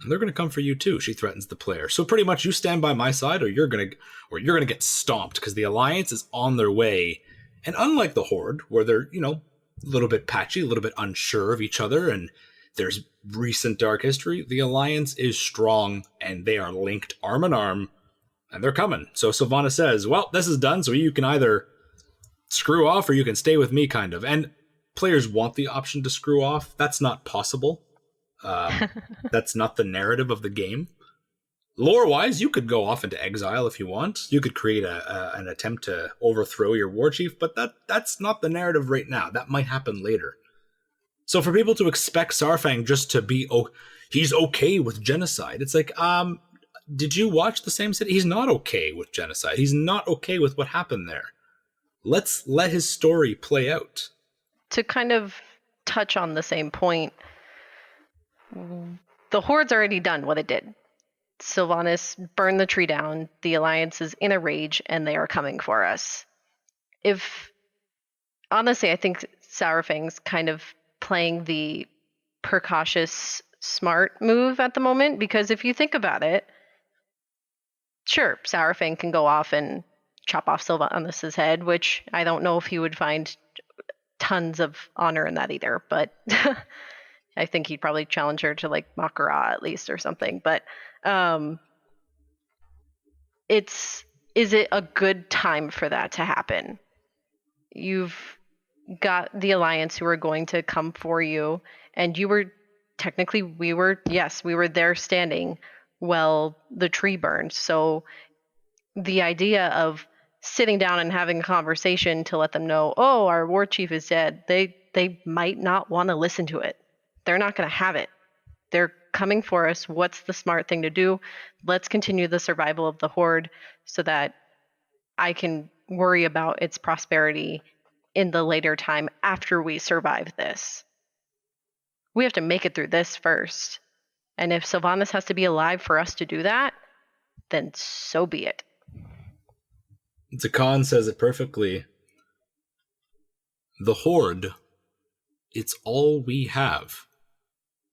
and they're going to come for you too, she threatens the player. So pretty much you stand by my side or you're going to get stomped, because the Alliance is on their way. And unlike the Horde, where they're, a little bit patchy, a little bit unsure of each other, and there's recent dark history, the Alliance is strong, and they are linked arm in arm, and they're coming. So Sylvanas says, well, this is done, so you can either screw off or you can stay with me, kind of. And players want the option to screw off. That's not possible. That's not the narrative of the game. Lore-wise, you could go off into exile if you want. You could create an attempt to overthrow your war chief, but that's not the narrative right now. That might happen later. So for people to expect Saurfang just to be, he's okay with genocide, it's like, did you watch The Same City? He's not okay with genocide. He's not okay with what happened there. Let's let his story play out. To kind of touch on the same point, the Horde's already done what it did. Sylvanas burned the tree down, the Alliance is in a rage, and they are coming for us. Honestly, I think Saurfang's kind of playing the precautious, smart move at the moment, because if you think about it, sure, Saurfang can go off and chop off Sylvanas' head, which I don't know if he would find tons of honor in that either, but I think he'd probably challenge her to like Makara at least or something. But is it a good time for that to happen? You've got the Alliance who are going to come for you, and we were there standing while the tree burned. So the idea of sitting down and having a conversation to let them know, our war chief is dead, they might not want to listen to it. They're not going to have it. They're coming for us. What's the smart thing to do? Let's continue the survival of the Horde so that I can worry about its prosperity in the later time after we survive this. We have to make it through this first. And if Sylvanas has to be alive for us to do that, then so be it. Zakan says it perfectly. The Horde, it's all we have.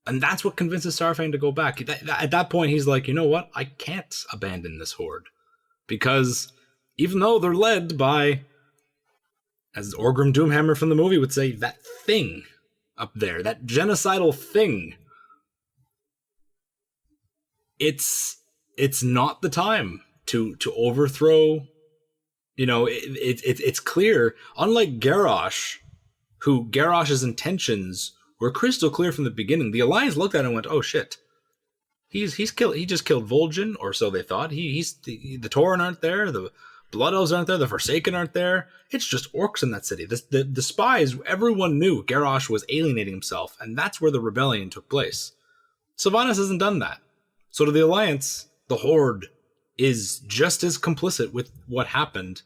And that's what convinces Sarfang to go back. At that point, he's like, you know what? I can't abandon this Horde. Because even though they're led by, as Orgrim Doomhammer from the movie would say, that thing up there, that genocidal thing, it's not the time to overthrow. You know, it's clear. Unlike Garrosh, who Garrosh's intentions were crystal clear from the beginning. The Alliance looked at it and went, "Oh shit, he just killed Vol'jin, or so they thought. The Tauren aren't there, the Blood Elves aren't there, the Forsaken aren't there. It's just orcs in that city." The spies, everyone knew Garrosh was alienating himself, and that's where the rebellion took place. Sylvanas hasn't done that. So to the Alliance, the Horde is just as complicit with what happened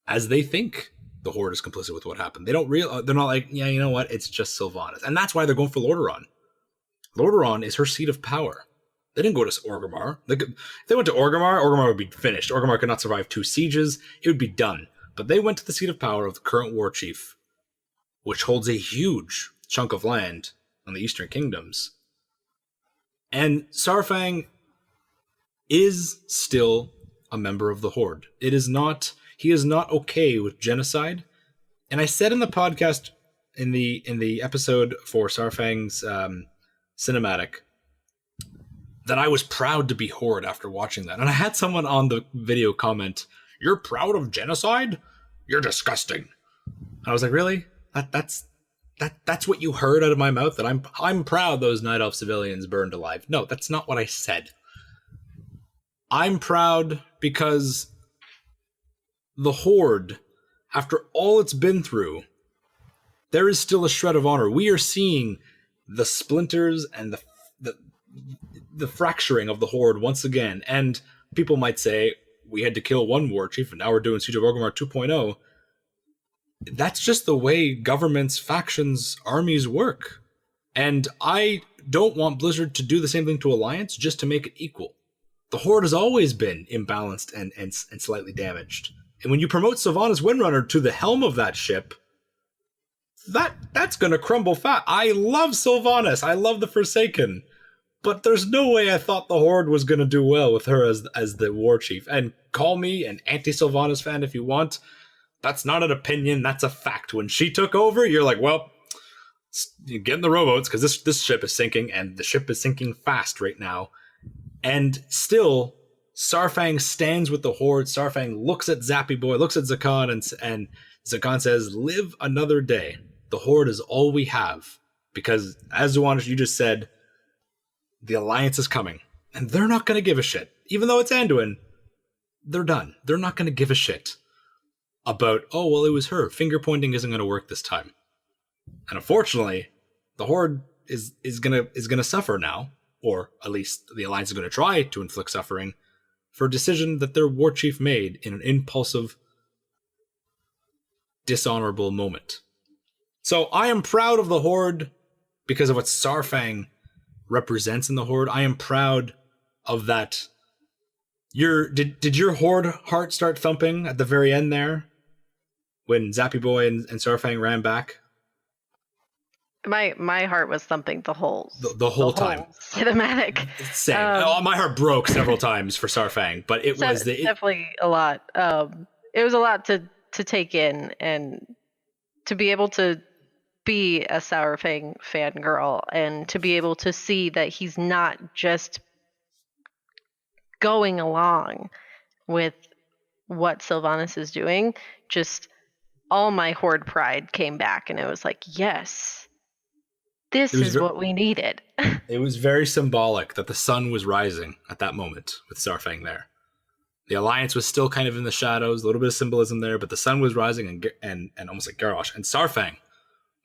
as they think the Horde is complicit with what happened. They're not like, yeah, you know what? It's just Sylvanas. And that's why they're going for Lordaeron. Lordaeron is her seat of power. They didn't go to Orgrimmar. If they went to Orgrimmar would be finished. Orgrimmar could not survive 2 sieges. It would be done. But they went to the seat of power of the current war chief, which holds a huge chunk of land on the Eastern Kingdoms. And Sarfang is still a member of the Horde. He is not okay with genocide. And I said in the podcast, in the episode for Sarfang's cinematic, that I was proud to be Horde after watching that. And I had someone on the video comment, "You're proud of genocide? You're disgusting." And I was like, really? That's what you heard out of my mouth? That I'm proud those Night Elf civilians burned alive? No, that's not what I said. I'm proud because the Horde, after all it's been through, there is still a shred of honor. We are seeing the splinters and the fracturing of the Horde once again. And people might say, we had to kill one war chief and now we're doing Siege of Orgrimmar 2.0. That's just the way governments, factions, armies work. And I don't want Blizzard to do the same thing to Alliance just to make it equal. The Horde has always been imbalanced and slightly damaged. And when you promote Sylvanas Windrunner to the helm of that ship, that's going to crumble fast. I love Sylvanas. I love the Forsaken. But there's no way I thought the Horde was going to do well with her as the war chief. And call me an anti-Sylvanas fan if you want. That's not an opinion. That's a fact. When she took over, you're like, well, get in the rowboats because this ship is sinking, and the ship is sinking fast right now. And still, Sarfang stands with the Horde. Sarfang looks at Zappy Boy, looks at Zakan, and Zakan says, "Live another day. The Horde is all we have." Because, as Zuanich, you just said, the Alliance is coming. And they're not going to give a shit. Even though it's Anduin, they're done. They're not going to give a shit about, oh, well, it was her. Finger pointing isn't going to work this time. And unfortunately, the Horde is gonna suffer now. Or at least the Alliance is going to try to inflict suffering for a decision that their war chief made in an impulsive, dishonorable moment. So I am proud of the Horde because of what Sarfang represents in the Horde. I am proud of that. Did your Horde heart start thumping at the very end there? When Zappy Boy and Sarfang ran back? My heart was thumping the whole time. Cinematic. Same. My heart broke several times for Sarfang, but it was definitely a lot. It was a lot to take in, and to be able to be a Sarfang fangirl and to be able to see that he's not just going along with what Sylvanas is doing. Just all my Horde pride came back, and it was like, yes. This is what we needed. It was very symbolic that the sun was rising at that moment with Sarfang there. The Alliance was still kind of in the shadows, a little bit of symbolism there, but the sun was rising and almost like Garrosh. And Sarfang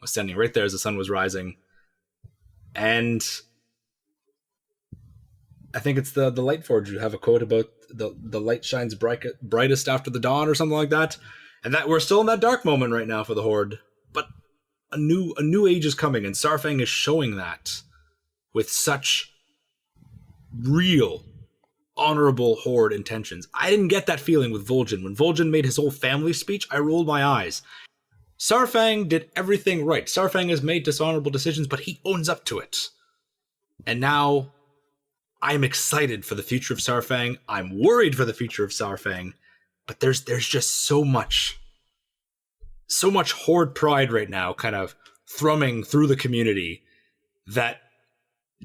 was standing right there as the sun was rising. And I think it's the Light Forge who have a quote about the light shines brightest after the dawn or something like that, and that we're still in that dark moment right now for the Horde. But a new age is coming, and Sarfang is showing that with such real, honorable Horde intentions. I didn't get that feeling with Vol'jin. When Vol'jin made his whole family speech, I rolled my eyes. Sarfang did everything right. Sarfang has made dishonorable decisions, but he owns up to it. And now I'm excited for the future of Sarfang. I'm worried for the future of Sarfang. But there's just so much Horde pride right now kind of thrumming through the community that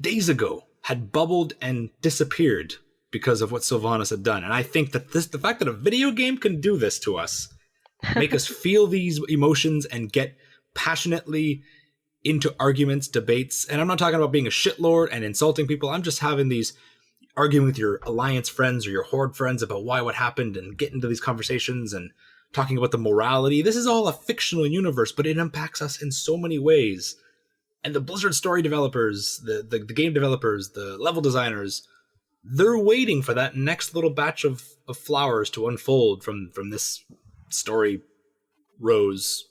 days ago had bubbled and disappeared because of what Sylvanas had done. And I think that the fact that a video game can do this to us, make us feel these emotions and get passionately into arguments, debates. And I'm not talking about being a shitlord and insulting people. I'm just having these arguing with your alliance friends or your Horde friends about why what happened and get into these conversations and talking about the morality. This is all a fictional universe, but it impacts us in so many ways. And the Blizzard story developers, the game developers, the level designers, they're waiting for that next little batch of flowers to unfold from this story rose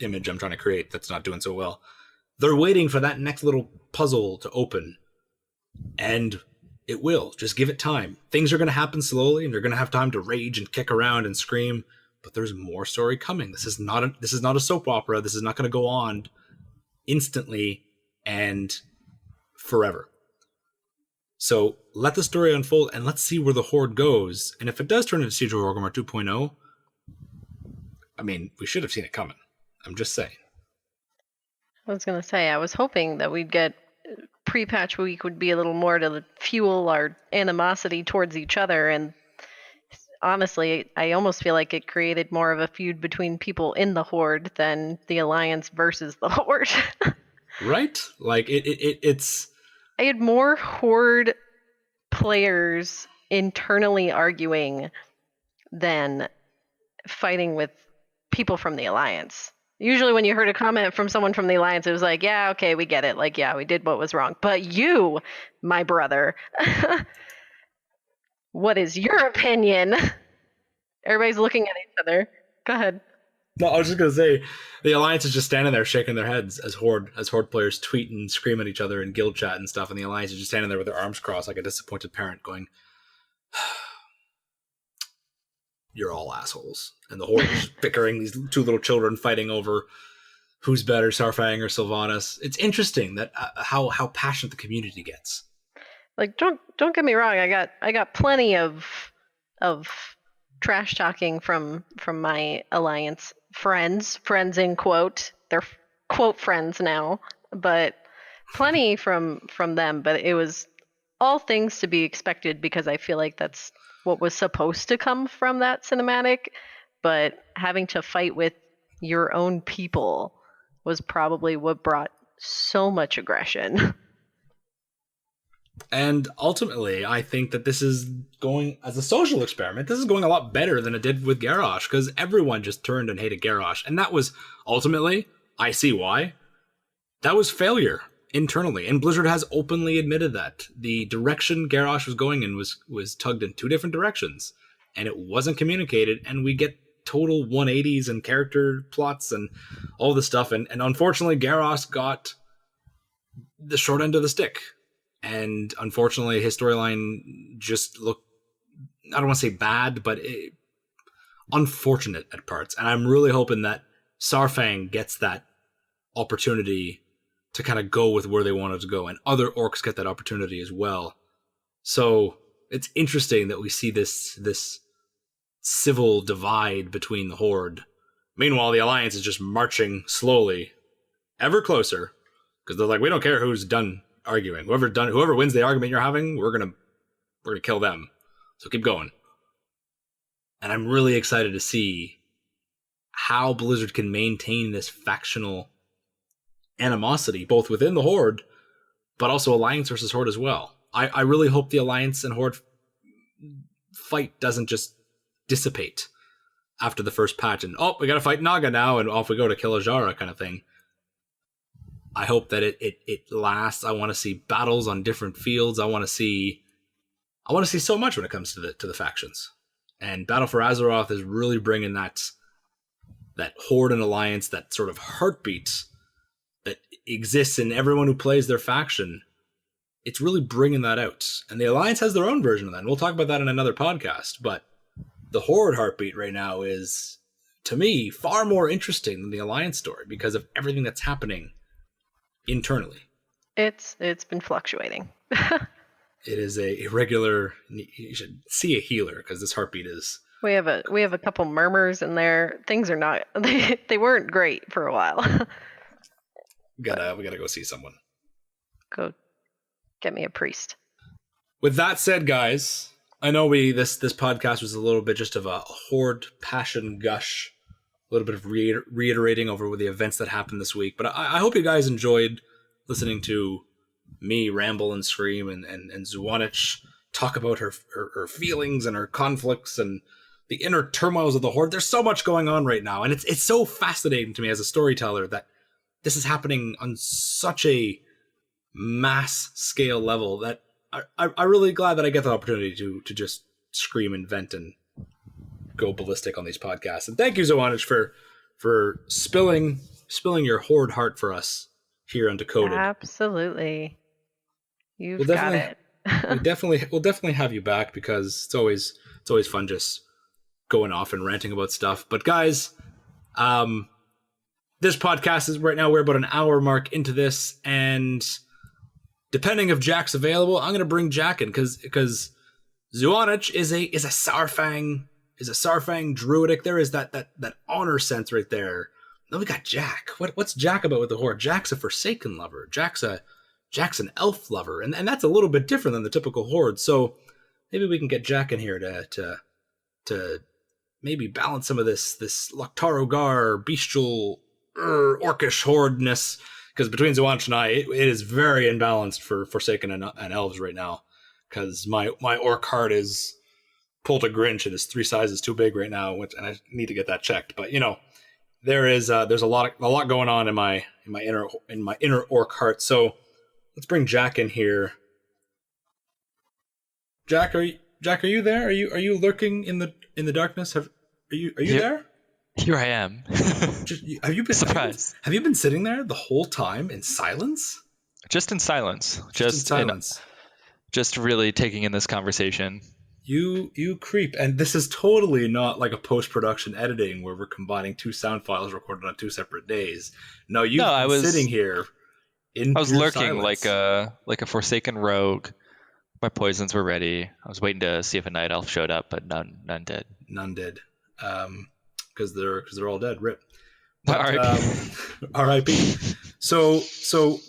image I'm trying to create that's not doing so well. They're waiting for that next little puzzle to open. And it will. Just give it time. Things are going to happen slowly, and you're going to have time to rage and kick around and scream, but there's more story coming. This is not a soap opera. This is not going to go on instantly and forever. So let the story unfold, and let's see where the Horde goes. And if it does turn into Siege of Orgrimmar 2.0, I mean, we should have seen it coming. I'm just saying. I was going to say, I was hoping that we'd get pre-patch week would be a little more to fuel our animosity towards each other. And honestly, I almost feel like it created more of a feud between people in the Horde than the Alliance versus the Horde. Right? Like, it's... I had more Horde players internally arguing than fighting with people from the Alliance. Usually when you heard a comment from someone from the Alliance, it was like, yeah, okay, we get it. Like, yeah, we did what was wrong. But you, my brother, what is your opinion? Everybody's looking at each other. Go ahead. No, I was just going to say, the Alliance is just standing there shaking their heads as Horde players tweet and scream at each other in guild chat and stuff, and the Alliance is just standing there with their arms crossed like a disappointed parent going, you're all assholes. And the Horde is bickering, these two little children fighting over who's better, Sarfang or Sylvanas. It's interesting that how passionate the community gets. Like, don't get me wrong, I got plenty of trash talking from my Alliance friends in quote. They're quote friends now, but plenty from them. But it was all things to be expected because I feel like that's what was supposed to come from that cinematic. But having to fight with your own people was probably what brought so much aggression. And ultimately, I think that this is going, as a social experiment, this is going a lot better than it did with Garrosh, because everyone just turned and hated Garrosh. And that was, ultimately, I see why, that was failure internally. And Blizzard has openly admitted that. The direction Garrosh was going in was tugged in two different directions, and it wasn't communicated, and we get total 180s and character plots and all this stuff. And unfortunately, Garrosh got the short end of the stick. And unfortunately, his storyline just looked, I don't want to say bad, but unfortunate at parts. And I'm really hoping that Sarfang gets that opportunity to kind of go with where they wanted to go. And other orcs get that opportunity as well. So it's interesting that we see this civil divide between the Horde. Meanwhile, the Alliance is just marching slowly, ever closer. Because they're like, we don't care who's done arguing. Whoever wins the argument you're having, we're gonna kill them. So keep going. And I'm really excited to see how Blizzard can maintain this factional animosity, both within the Horde, but also Alliance versus Horde as well. I really hope the Alliance and Horde fight doesn't just dissipate after the first patch and, we gotta fight Naga now, and off we go to kill Ajara kind of thing. I hope that it lasts. I want to see battles on different fields. I want to see I want to see so much when it comes to the factions. And Battle for Azeroth is really bringing that Horde and Alliance, that sort of heartbeat that exists in everyone who plays their faction. It's really bringing that out. And the Alliance has their own version of that. And we'll talk about that in another podcast. But the Horde Heartbeat right now is, to me, far more interesting than the Alliance story because of everything that's happening internally. It's been fluctuating. It is a regular. You should see a healer because this heartbeat is. We have a couple murmurs in there. Things are not. They weren't great for a while. We gotta go see someone. Go get me a priest. With that said, guys, I know this podcast was a little bit just of a Horde passion gush, a little bit of reiterating over the events that happened this week. But I hope you guys enjoyed listening to me ramble and scream and Zuanich talk about her feelings and her conflicts and the inner turmoils of the Horde. There's so much going on right now, and it's so fascinating to me as a storyteller that this is happening on such a mass scale level that I'm really glad that I get the opportunity to just scream and vent and go ballistic on these podcasts. And thank you, Zuanich, for spilling your Horde heart for us here on Decoded. Absolutely. You've got it. We'll definitely have you back because it's always fun just going off and ranting about stuff. But guys, this podcast is right now, we're about an hour mark into this, and depending if Jack's available, I'm gonna bring Jack in because Zuanich is a Sarfang druidic. There is that honor sense right there. Then we got Jack. What's Jack about with the Horde? Jack's a Forsaken lover. Jack's an elf lover, and that's a little bit different than the typical Horde. So maybe we can get Jack in here to maybe balance some of this Loktar Ogar bestial orcish hordeness, because between Zuanich and I, it is very imbalanced for Forsaken and elves right now. Because my orc heart is pulled a Grinch and is 3 sizes too big right now, and I need to get that checked. But there's a lot going on in my inner orc heart. So let's bring Jack in here. Jack, are you there? Are you lurking in the darkness? Are you there? Here I am. Have you been surprised? Have you been sitting there the whole time in silence? Just in silence. Just really taking in this conversation. You creep. And this is totally not like a post-production editing where we're combining 2 sound files recorded on 2 separate days. No, I was sitting here in I was lurking silence. like a Forsaken rogue. My poisons were ready. I was waiting to see if a night elf showed up, but none did. None did. Because they're all dead. Rip. But, R.I.P. So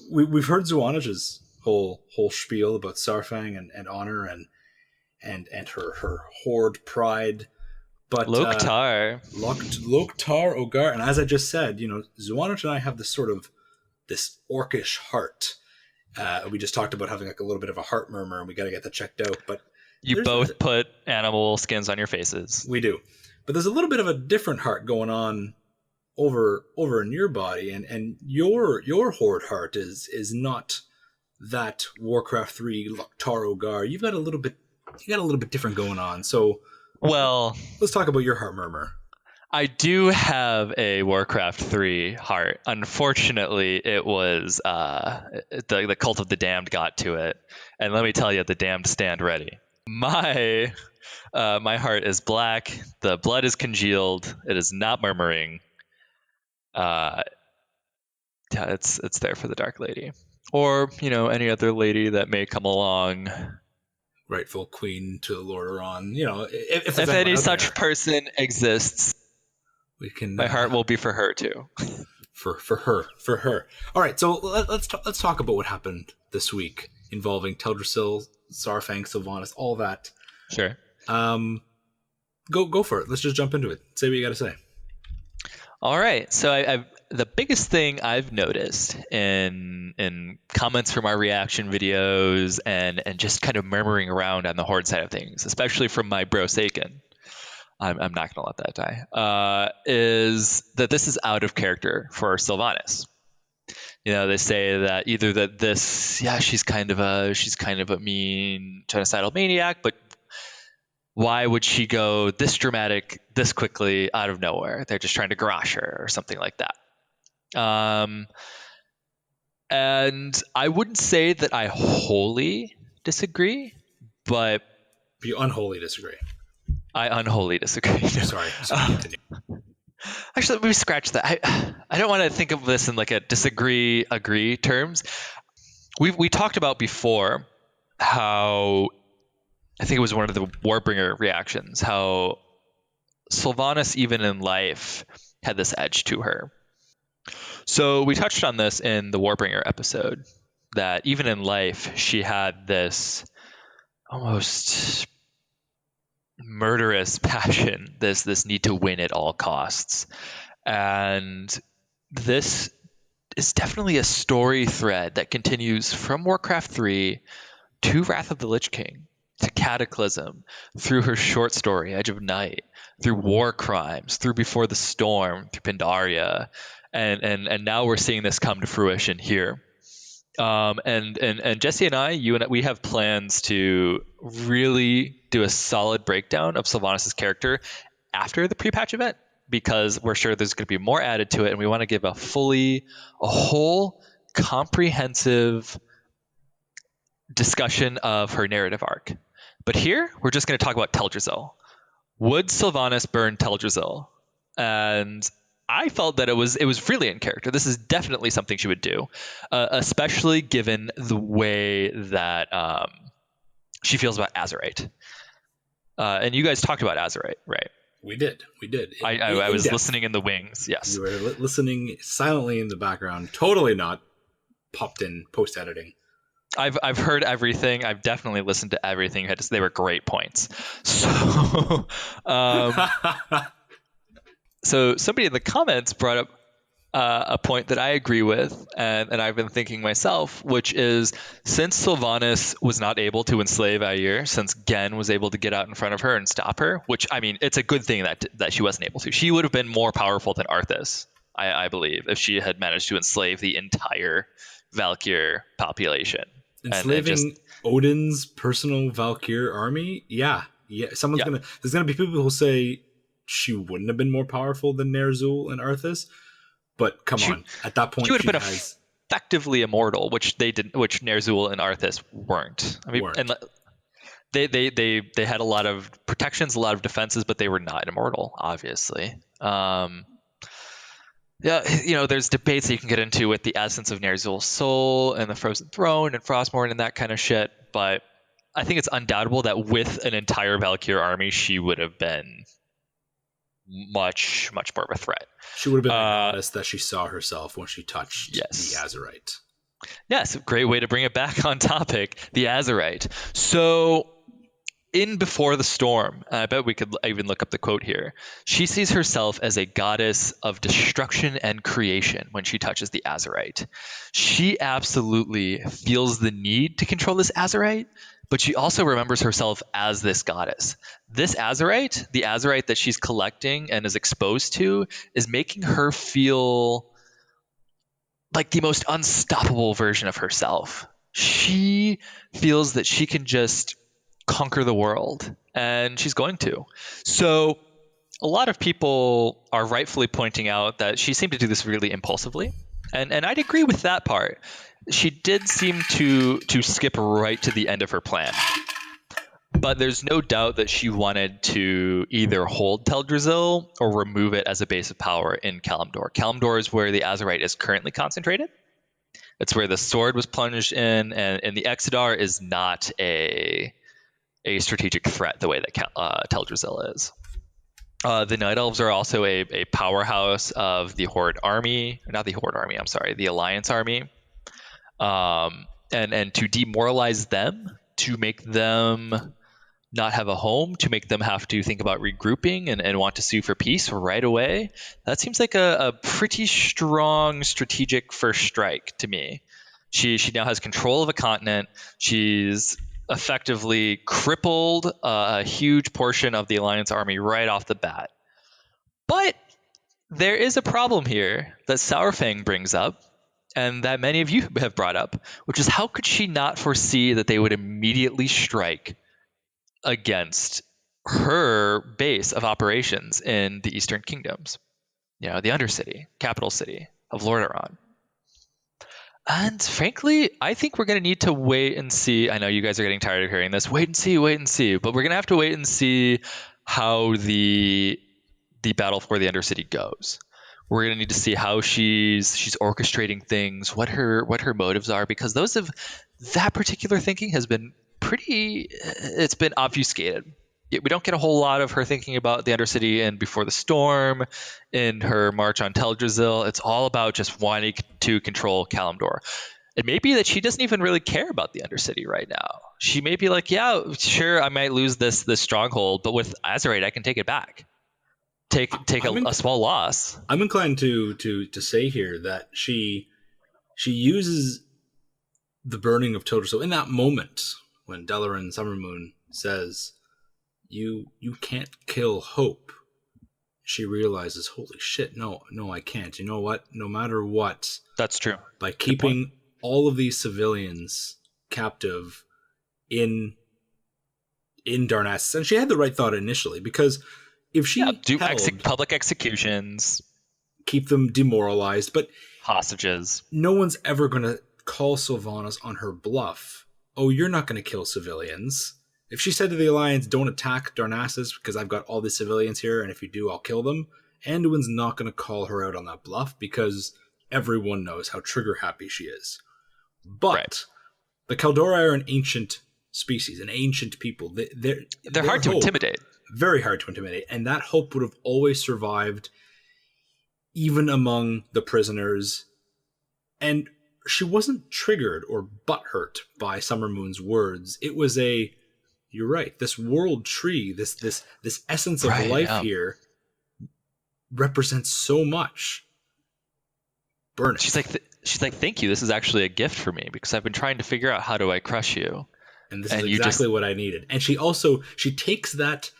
we've heard Zuanich's whole spiel about Sarfang and honor and her Horde pride. But Loktar Ogar, and as I just said, Zuanich and I have this orcish heart. We just talked about having like a little bit of a heart murmur, and we got to get that checked out. But you both put animal skins on your faces. We do, but there's a little bit of a different heart going on over in your body, and your Horde heart is not that Warcraft 3 Loktar Ogar. You got a little bit different going on. So, well, let's talk about your heart murmur. I do have a Warcraft 3 heart. Unfortunately, it was the Cult of the Damned got to it, and let me tell you, the Damned stand ready. My heart is black. The blood is congealed. It is not murmuring. It's there for the Dark Lady, or any other lady that may come along. Rightful queen to the Lord Aron. If any such person exists, we can. My heart will be for her too. For her. All right, so let's talk about what happened this week involving Teldrassil, Sarfang, Sylvanas, all that. Sure. Go for it. Let's just jump into it. Say what you got to say. All right. So the biggest thing I've noticed in comments from our reaction videos and just kind of murmuring around on the Horde side of things, especially from my bro Saken, I'm not going to let that die, is that this is out of character for Sylvanas. They say that either that she's kind of a mean genocidal maniac, but why would she go this dramatic this quickly out of nowhere? They're just trying to garrosh her or something like that. And I wouldn't say that I wholly disagree, but you unwholly disagree. I unwholly disagree. Sorry, continue. Actually, let me scratch that. I don't want to think of this in like a disagree, agree terms. We talked about before how, I think it was one of the Warbringer reactions, how Sylvanas, even in life, had this edge to her. So we touched on this in the Warbringer episode, that even in life, she had this almost murderous passion, this need to win at all costs. And this is definitely a story thread that continues from Warcraft 3 to Wrath of the Lich King, to Cataclysm, through her short story, Edge of Night, through War Crimes, through Before the Storm, through Pandaria, and now we're seeing this come to fruition here. And Jesse and I, we have plans to really do a solid breakdown of Sylvanas' character after the pre-patch event, because we're sure there's going to be more added to it, and we want to give a whole comprehensive discussion of her narrative arc. But here, we're just going to talk about Teldrassil. Would Sylvanas burn Teldrassil? And I felt that it was really in character. This is definitely something she would do, especially given the way that she feels about Azerite. And you guys talked about Azerite, right? We did. I was listening in the wings. Yes, you were listening silently in the background. Totally not popped in post editing. I've heard everything. I've definitely listened to everything. They were great points. So, so somebody in the comments brought up a point that I agree with, and I've been thinking myself, which is, since Sylvanas was not able to enslave Ayer, since Gen was able to get out in front of her and stop her, which, I mean, it's a good thing that she wasn't able to. She would have been more powerful than Arthas, I believe, if she had managed to enslave the entire Valkyr population. Enslaving Odin's personal Valkyr army? Yeah. There's gonna be people who say she wouldn't have been more powerful than Ner'zhul and Arthas. But come on, at that point, she would have been effectively immortal, which Ner'zhul and Arthas weren't. I mean, and they had a lot of protections, a lot of defenses, but they were not immortal, obviously. There's debates that you can get into with the essence of Ner'zhul's soul and the Frozen Throne and Frostmourne and that kind of shit. But I think it's undoubtable that with an entire Valkyr army, she would have been much, much more of a threat. She would have been the goddess that she saw herself when she touched the Azerite. Yes, a great way to bring it back on topic, the Azerite. So, in Before the Storm, I bet we could even look up the quote here, she sees herself as a goddess of destruction and creation when she touches the Azerite. She absolutely feels the need to control this Azerite, but she also remembers herself as this goddess. This Azerite, the Azerite that she's collecting and is exposed to, is making her feel like the most unstoppable version of herself. She feels that she can just conquer the world, and she's going to. So a lot of people are rightfully pointing out that she seemed to do this really impulsively, and I'd agree with that part. She did seem to skip right to the end of her plan. But there's no doubt that she wanted to either hold Teldrassil or remove it as a base of power in Kalimdor. Kalimdor is where the Azerite is currently concentrated. It's where the sword was plunged in, and the Exodar is not a strategic threat the way that Teldrassil is. The Night Elves are also a powerhouse of the Horde army. Not the Horde army, I'm sorry, the Alliance army. And to demoralize them, to make them not have a home, to make them have to think about regrouping and want to sue for peace right away, that seems like a pretty strong strategic first strike to me. She now has control of a continent. She's effectively crippled a huge portion of the Alliance army right off the bat. But there is a problem here that Sourfang brings up, and that many of you have brought up, which is how could she not foresee that they would immediately strike against her base of operations in the Eastern Kingdoms, the Undercity, capital city of Lordaeron. And frankly, I think we're going to need to wait and see. I know you guys are getting tired of hearing this. Wait and see. But we're going to have to wait and see how the battle for the Undercity goes. We're going to need to see how she's orchestrating things, what her motives are, because that particular thinking has been it's been obfuscated. We don't get a whole lot of her thinking about the Undercity and Before the Storm, in her march on Teldrassil. It's all about just wanting to control Kalimdor. It may be that she doesn't even really care about the Undercity right now. She may be like, yeah, sure, I might lose this stronghold, but with Azerite, I can take it back. Take a small loss. I'm inclined to say here that she uses the burning of Teldrassil in that moment when Delaran Summermoon says, You can't kill hope. She realizes, holy shit, no, I can't. You know what? No matter what. That's true. By keeping all of these civilians captive in Darnassus, and she had the right thought initially, because if she do public executions, keep them demoralized, but hostages, no one's ever going to call Sylvanas on her bluff. Oh, you're not going to kill civilians. If she said to the Alliance, don't attack Darnassus because I've got all these civilians here, and if you do, I'll kill them, Anduin's not going to call her out on that bluff because everyone knows how trigger-happy she is. But the Kaldori are an ancient species, an ancient people. They're hard to intimidate. Very hard to intimidate, and that hope would have always survived even among the prisoners. And she wasn't triggered or butthurt by Summermoon's words. It was you're right, this world tree, this essence of life here represents so much. Burn it. She's like, thank you. This is actually a gift for me because I've been trying to figure out how do I crush you. And this is exactly what I needed. And she takes that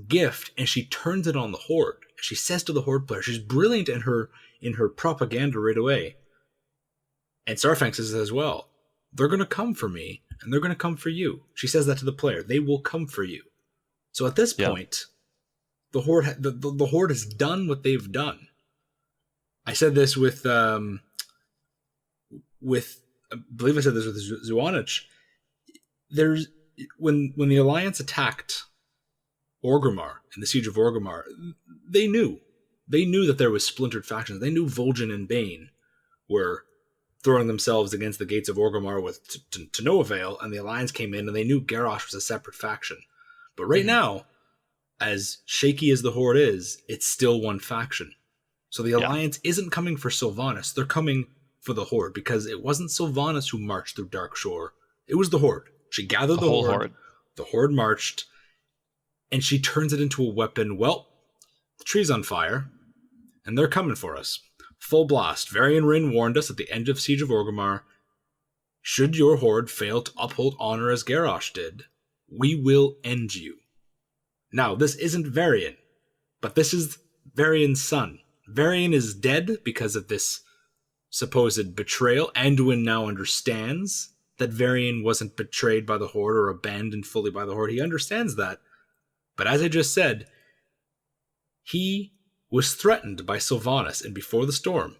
gift and she turns it on the Horde. She says to the Horde player, she's brilliant in her propaganda right away. And Sarfang says as well, they're going to come for me and they're going to come for you. She says that to the player. They will come for you. So at this point, the Horde the Horde has done what they've done. I said this with I believe I said this with Zuanich. There's when the Alliance attacked Orgrimmar in the Siege of Orgrimmar, they knew that there was splintered factions. They knew Vol'jin and Bane were throwing themselves against the gates of Orgrimmar to no avail, and the Alliance came in and they knew Garrosh was a separate faction. But right now, as shaky as the Horde is, it's still one faction. So the Alliance isn't coming for Sylvanas, they're coming for the Horde, because it wasn't Sylvanas who marched through Darkshore, it was the Horde. She gathered the whole Horde. The Horde marched, and she turns it into a weapon. Well, the tree's on fire, and they're coming for us. Full blast. Varian Wrynn warned us at the end of Siege of Orgrimmar, should your Horde fail to uphold honor as Garrosh did, we will end you. Now, this isn't Varian, but this is Varian's son. Varian is dead because of this supposed betrayal. Anduin now understands that Varian wasn't betrayed by the Horde or abandoned fully by the Horde. He understands that. But as I just said, he was threatened by Sylvanas and Before the Storm.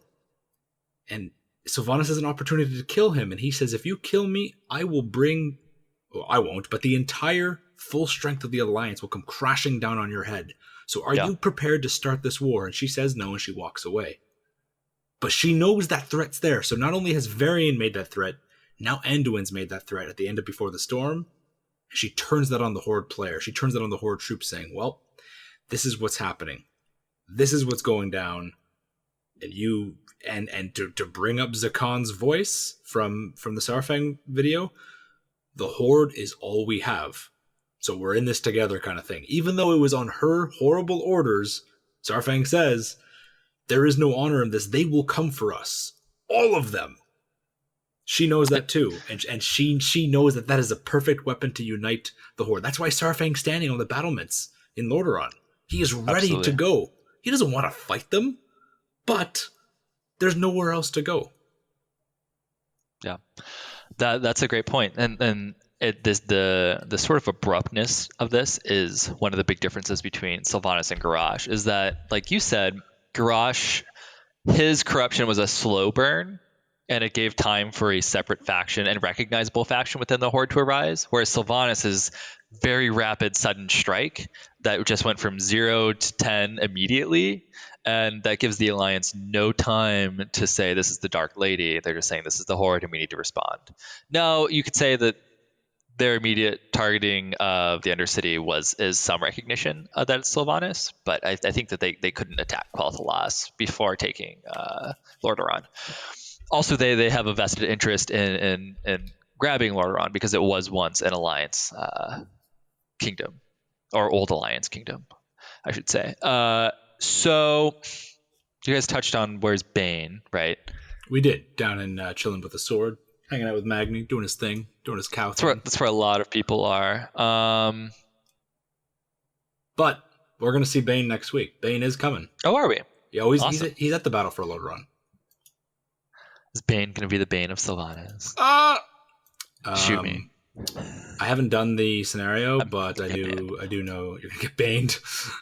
And Sylvanas has an opportunity to kill him, and he says, if you kill me, I will bring... Well, I won't, but the entire full strength of the Alliance will come crashing down on your head. So are you prepared to start this war? And she says no, and she walks away. But she knows that threat's there. So not only has Varian made that threat, now Anduin's made that threat at the end of Before the Storm. She turns that on the Horde player. She turns that on the Horde troops, saying, well, this is what's happening. This is what's going down. And you and to bring up Zakan's voice from the Sarfang video, the Horde is all we have. So we're in this together kind of thing. Even though it was on her horrible orders, Sarfang says, there is no honor in this. They will come for us. All of them. She knows that too. And she knows that is a perfect weapon to unite the Horde. That's why Sarfang's standing on the battlements in Lordaeron. He is ready to go. He doesn't want to fight them, but there's nowhere else to go. Yeah, that's a great point. And the sort of abruptness of this is one of the big differences between Sylvanas and Garrosh. Is that, like you said, Garrosh, his corruption was a slow burn, and it gave time for a separate faction and recognizable faction within the Horde to arise, whereas Sylvanas is very rapid, sudden strike that just went from 0 to 10 immediately, and that gives the Alliance no time to say this is the Dark Lady. They're just saying this is the Horde and we need to respond. Now, you could say that their immediate targeting of the Undercity is some recognition that it's Sylvanas, but I think that they couldn't attack Quel'Thalas before taking Lordaeron. Also, they have a vested interest in grabbing Lordaeron because it was once an Alliance kingdom, or old Alliance kingdom, I should say. So you guys touched on where's Bane, right? We did, down in chilling with the sword, hanging out with Magni, doing his thing, doing his cow thing. That's where a lot of people are. But we're going to see Bane next week. Bane is coming. Oh, are we? Yeah, awesome. He's at the battle for Lordaeron. Is Bane going to be the Bane of Sylvanas? Shoot me. I haven't done the scenario, but I do know you're gonna get baned.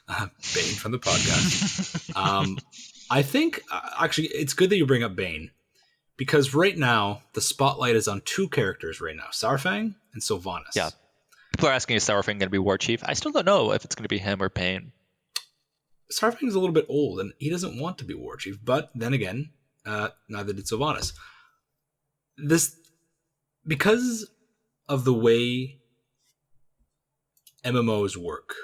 Bane from the podcast. I think actually it's good that you bring up Bane, because right now the spotlight is on two characters right now: Saurfang and Sylvanas. Yeah, people are asking is Saurfang going to be War Chief? I still don't know if it's going to be him or Bane. Saurfang's a little bit old and he doesn't want to be War Chief, but then again, neither did Sylvanas. Because of the way MMOs work,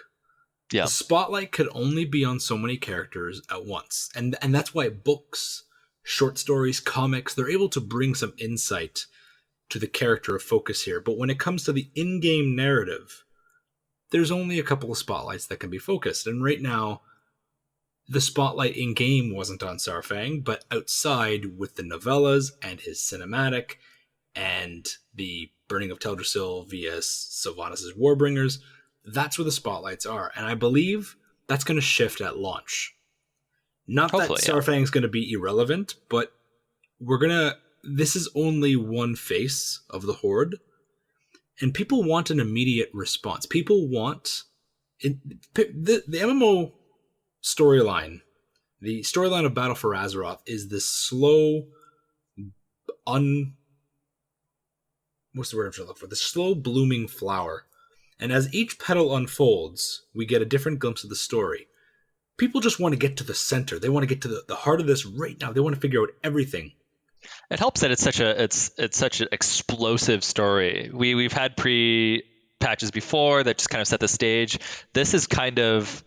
the spotlight could only be on so many characters at once. And that's why books, short stories, comics, they're able to bring some insight to the character of focus here. But when it comes to the in-game narrative, there's only a couple of spotlights that can be focused. And right now, the spotlight in-game wasn't on Saurfang, but outside with the novellas and his cinematic and the Burning of Teldrassil via Sylvanas' Warbringers, that's where the spotlights are. And I believe that's going to shift at launch. Not hopefully, that Saurfang's going to be irrelevant, but this is only one face of the Horde, and people want an immediate response. People want the MMO storyline. The storyline of Battle for Azeroth is this slow, what's the word I'm trying to look for? The slow blooming flower. And as each petal unfolds, we get a different glimpse of the story. People just want to get to the center. They want to get to the heart of this right now. They want to figure out everything. It helps that it's such an explosive story. We've had pre-patches before that just kind of set the stage. This is kind of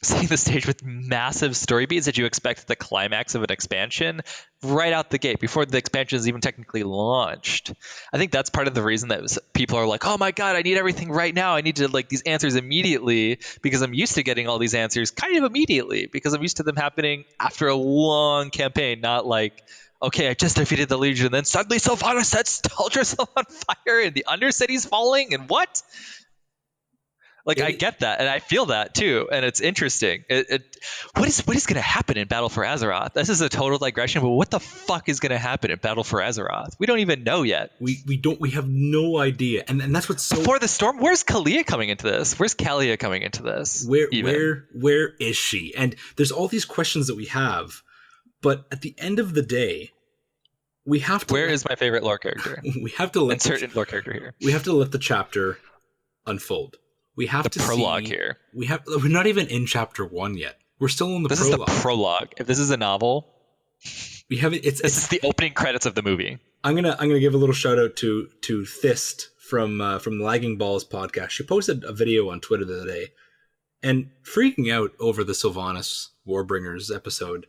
setting the stage with massive story beats that you expect at the climax of an expansion right out the gate before the expansion is even technically launched. I think that's part of the reason that people are like, oh my god, I need everything right now. I need to these answers immediately, because I'm used to getting all these answers kind of immediately because I'm used to them happening after a long campaign, not like, okay, I just defeated the Legion and then suddenly Sylvanas sets Teldrassil on fire and the Undercity's falling and what? I get that, and I feel that too, and it's interesting. What is going to happen in Battle for Azeroth? This is a total digression, but what the fuck is going to happen in Battle for Azeroth? We don't even know yet. We have no idea, and that's what's so. Before the storm, where's Kalia coming into this? Where's Kalia coming into this? Where is she? And there's all these questions that we have, but at the end of the day, we have to. Where is my favorite lore character? We have to insert lore character here. We have to let the chapter unfold. We have the prologue here. We're not even in chapter 1 yet. We're still in the prologue. This is the prologue. If this is a novel, we have it. This is the opening credits of the movie. I'm gonna give a little shout out to Thist from the Lagging Balls podcast. She posted a video on Twitter the other day, and freaking out over the Sylvanas Warbringers episode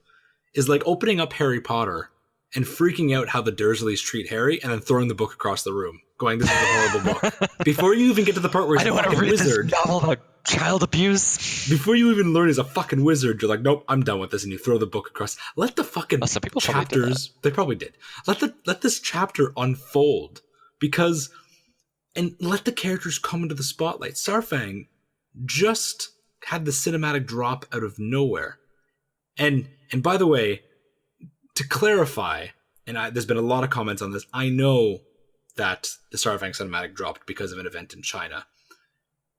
is like opening up Harry Potter and freaking out how the Dursleys treat Harry, and then throwing the book across the room, going, "This is a horrible book." Before you even get to the part where he's a fucking wizard, this novel about child abuse. Before you even learn he's a fucking wizard, you're like, "Nope, I'm done with this," and you throw the book across. Let the fucking chapters. They probably did. Let this chapter unfold, and let the characters come into the spotlight. Saurfang just had the cinematic drop out of nowhere, and by the way, to clarify, and there's been a lot of comments on this, I know that the Starfang cinematic dropped because of an event in China.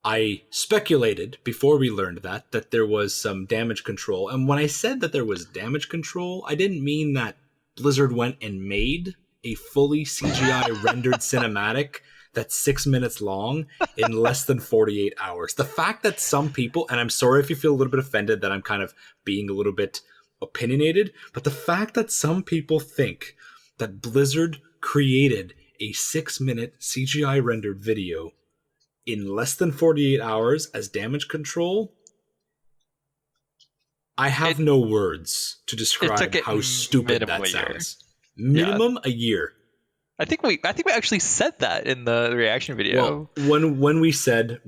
I speculated before we learned that there was some damage control. And when I said that there was damage control, I didn't mean that Blizzard went and made a fully CGI rendered cinematic that's 6 minutes long in less than 48 hours. The fact that some people, and I'm sorry if you feel a little bit offended that I'm kind of being a little bit opinionated, but the fact that some people think that Blizzard created a 6-minute CGI rendered video in less than 48 hours as damage control, I have no words to describe how stupid that sounds. Minimum a year. I think we actually said that in the reaction video. Well, when we said,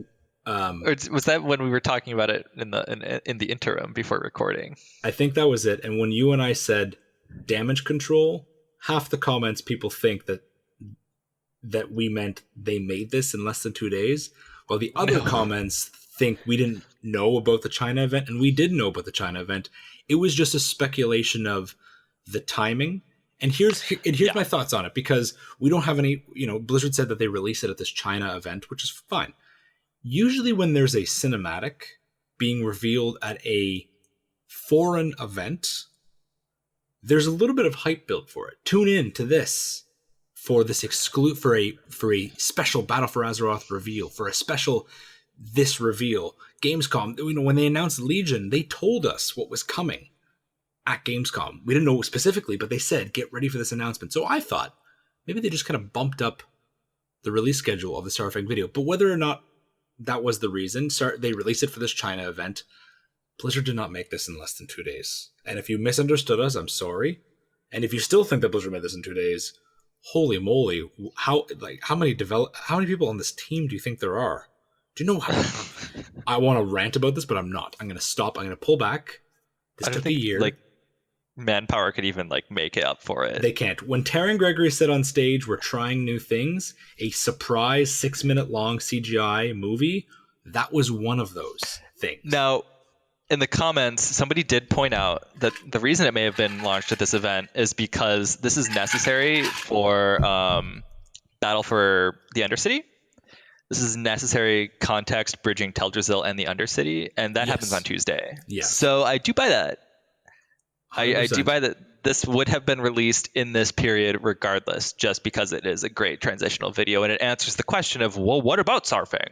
or was that when we were talking about it in the interim before recording? I think that was it. And when you and I said damage control, half the comments people think that we meant they made this in less than 2 days, while the other comments think we didn't know about the China event, and we did know about the China event. It was just a speculation of the timing. And here's my thoughts on it, because we don't have any, Blizzard said that they released it at this China event, which is fine. Usually when there's a cinematic being revealed at a foreign event, there's a little bit of hype built for it. Tune in to this for this for a special Battle for Azeroth reveal, for a special this reveal. Gamescom, when they announced Legion, they told us what was coming at Gamescom. We didn't know specifically, but they said, get ready for this announcement. So I thought maybe they just kind of bumped up the release schedule of the Starfang video. But whether or not that was the reason, they released it for this China event. Blizzard did not make this in less than 2 days. And if you misunderstood us, I'm sorry. And if you still think that Blizzard made this in 2 days, holy moly, how many people on this team do you think there are? Do you know how? I want to rant about this, but I'm not. I'm going to stop. I'm going to pull back. This took a year. Manpower could even make it up for it. They can't. When Taryn Gregory said on stage, we're trying new things, a surprise 6-minute long CGI movie, that was one of those things. Now, in the comments, somebody did point out that the reason it may have been launched at this event is because this is necessary for Battle for the Undercity. This is necessary context bridging Teldrassil and the Undercity, and that happens on Tuesday. Yes. So I do buy that. I do buy that this would have been released in this period regardless, just because it is a great transitional video, and it answers the question of, well, what about Sarfang?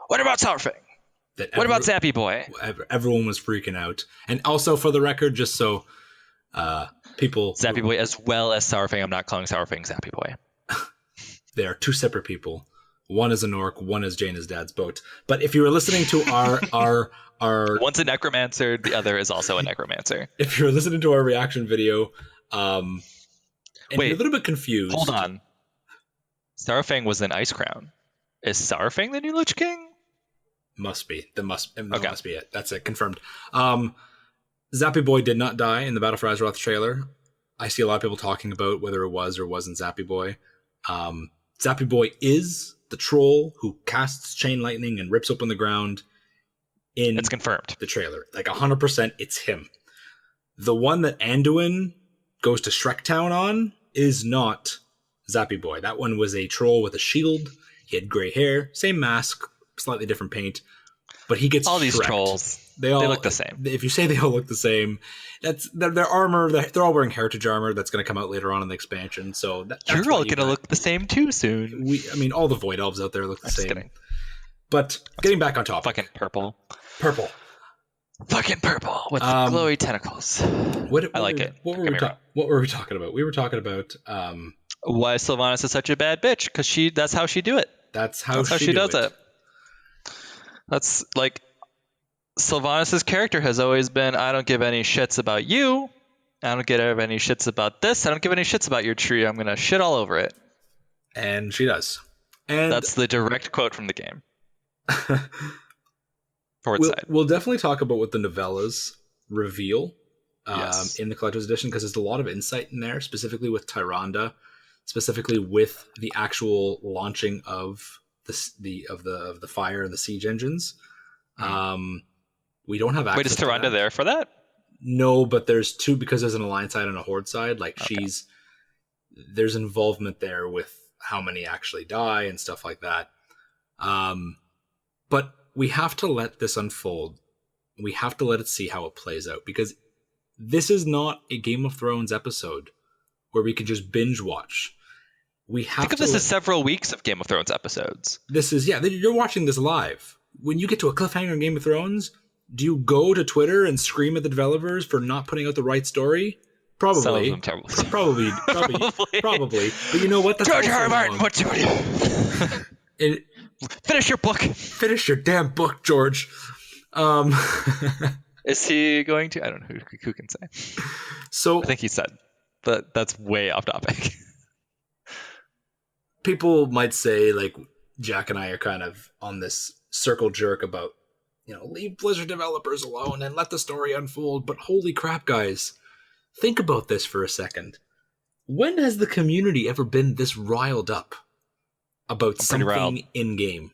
What about Sarfang? What about Zappy Boy? Everyone was freaking out. And also, for the record, just so people... Zappy Boy as well as Sarfang. I'm not calling Sarfang Zappy Boy. They are two separate people. One is an orc, one is Jaina's dad's boat. But if you were listening to our one's a necromancer, the other is also a necromancer. If you're listening to our reaction video, and you're a little bit confused. Hold on. Sarfang was in Ice Crown. Is Sarfang the new Lich King? Must be. That must be it. That's it. Confirmed. Zappy Boy did not die in the Battle for Azeroth trailer. I see a lot of people talking about whether it was or wasn't Zappy Boy. Zappy Boy is the troll who casts chain lightning and rips open the ground. It's confirmed. The trailer. 100% it's him. The one that Anduin goes to Shrektown on is not Zappy Boy. That one was a troll with a shield. He had gray hair, same mask, slightly different paint, but he gets all these Shrek'd. Trolls. They look the same. If you say they all look the same, that's their armor. They're all wearing heritage armor that's going to come out later on in the expansion. So that's you're all going to look the same too soon. All the Void Elves out there look the same. Kidding. But getting back on topic, fucking purple. Fucking purple with the glowy tentacles. I like it. What were we talking about? We were talking about why Sylvanas is such a bad bitch, because that's how she do it. That's how she does it. That's Sylvanas' character has always been, I don't give any shits about you. I don't give any shits about this. I don't give any shits about your tree. I'm going to shit all over it. And she does. And that's the direct quote from the game. We'll definitely talk about what the novellas reveal in the collector's edition, because there's a lot of insight in there, specifically with Tyrande, specifically with the actual launching of the fire and the siege engines. We don't have access. Wait, is Tyrande there for that? No, but there's two, because there's an alliance side and a horde side. Like Okay. there's involvement there with how many actually die and stuff like that. But we have to let this unfold. We have to let it see how it plays out, because this is not a Game of Thrones episode where we can just binge watch. We have Think of this as several weeks of Game of Thrones episodes. This is, yeah, you're watching this live. When you get to a cliffhanger in Game of Thrones, do you go to Twitter and scream at the developers for not putting out the right story? Probably. Some of them terrible. Probably. But you know what? That's George also R. R. Martin, wrong. what you do? Finish your book. Finish your damn book, George. Is he going to? I don't know who can say. So I think he said, but that's way off topic. People might say, like, Jack and I are kind of on this circle jerk about, leave Blizzard developers alone and let the story unfold. But holy crap, guys. Think about this for a second. When has the community ever been this riled up about something in-game?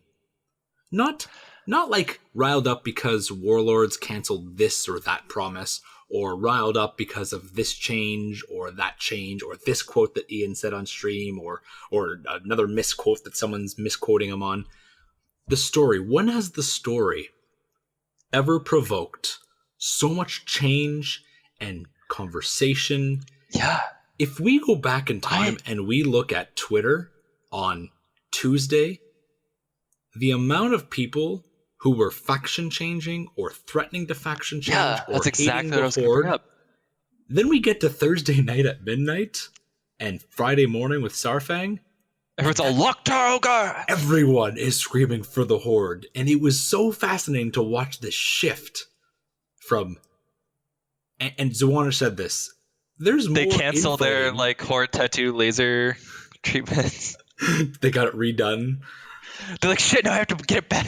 Not like riled up because Warlords canceled this or that promise, or riled up because of this change, or this quote that Ian said on stream, or another misquote that someone's misquoting him on. The story. When has the story ever provoked so much change and conversation? Yeah. If we go back in time and we look at Twitter on Tuesday, the amount of people who were faction changing or threatening to faction change, or that's exactly what I was going to bring up. Then we get to Thursday night at midnight and Friday morning with Sarfang. Everyone's all locked our Everyone is screaming for the Horde. And it was so fascinating to watch this shift from... And Zuanich said this. They cancel their Horde tattoo laser treatments. They got it redone. They're like, shit, now I have to get it back.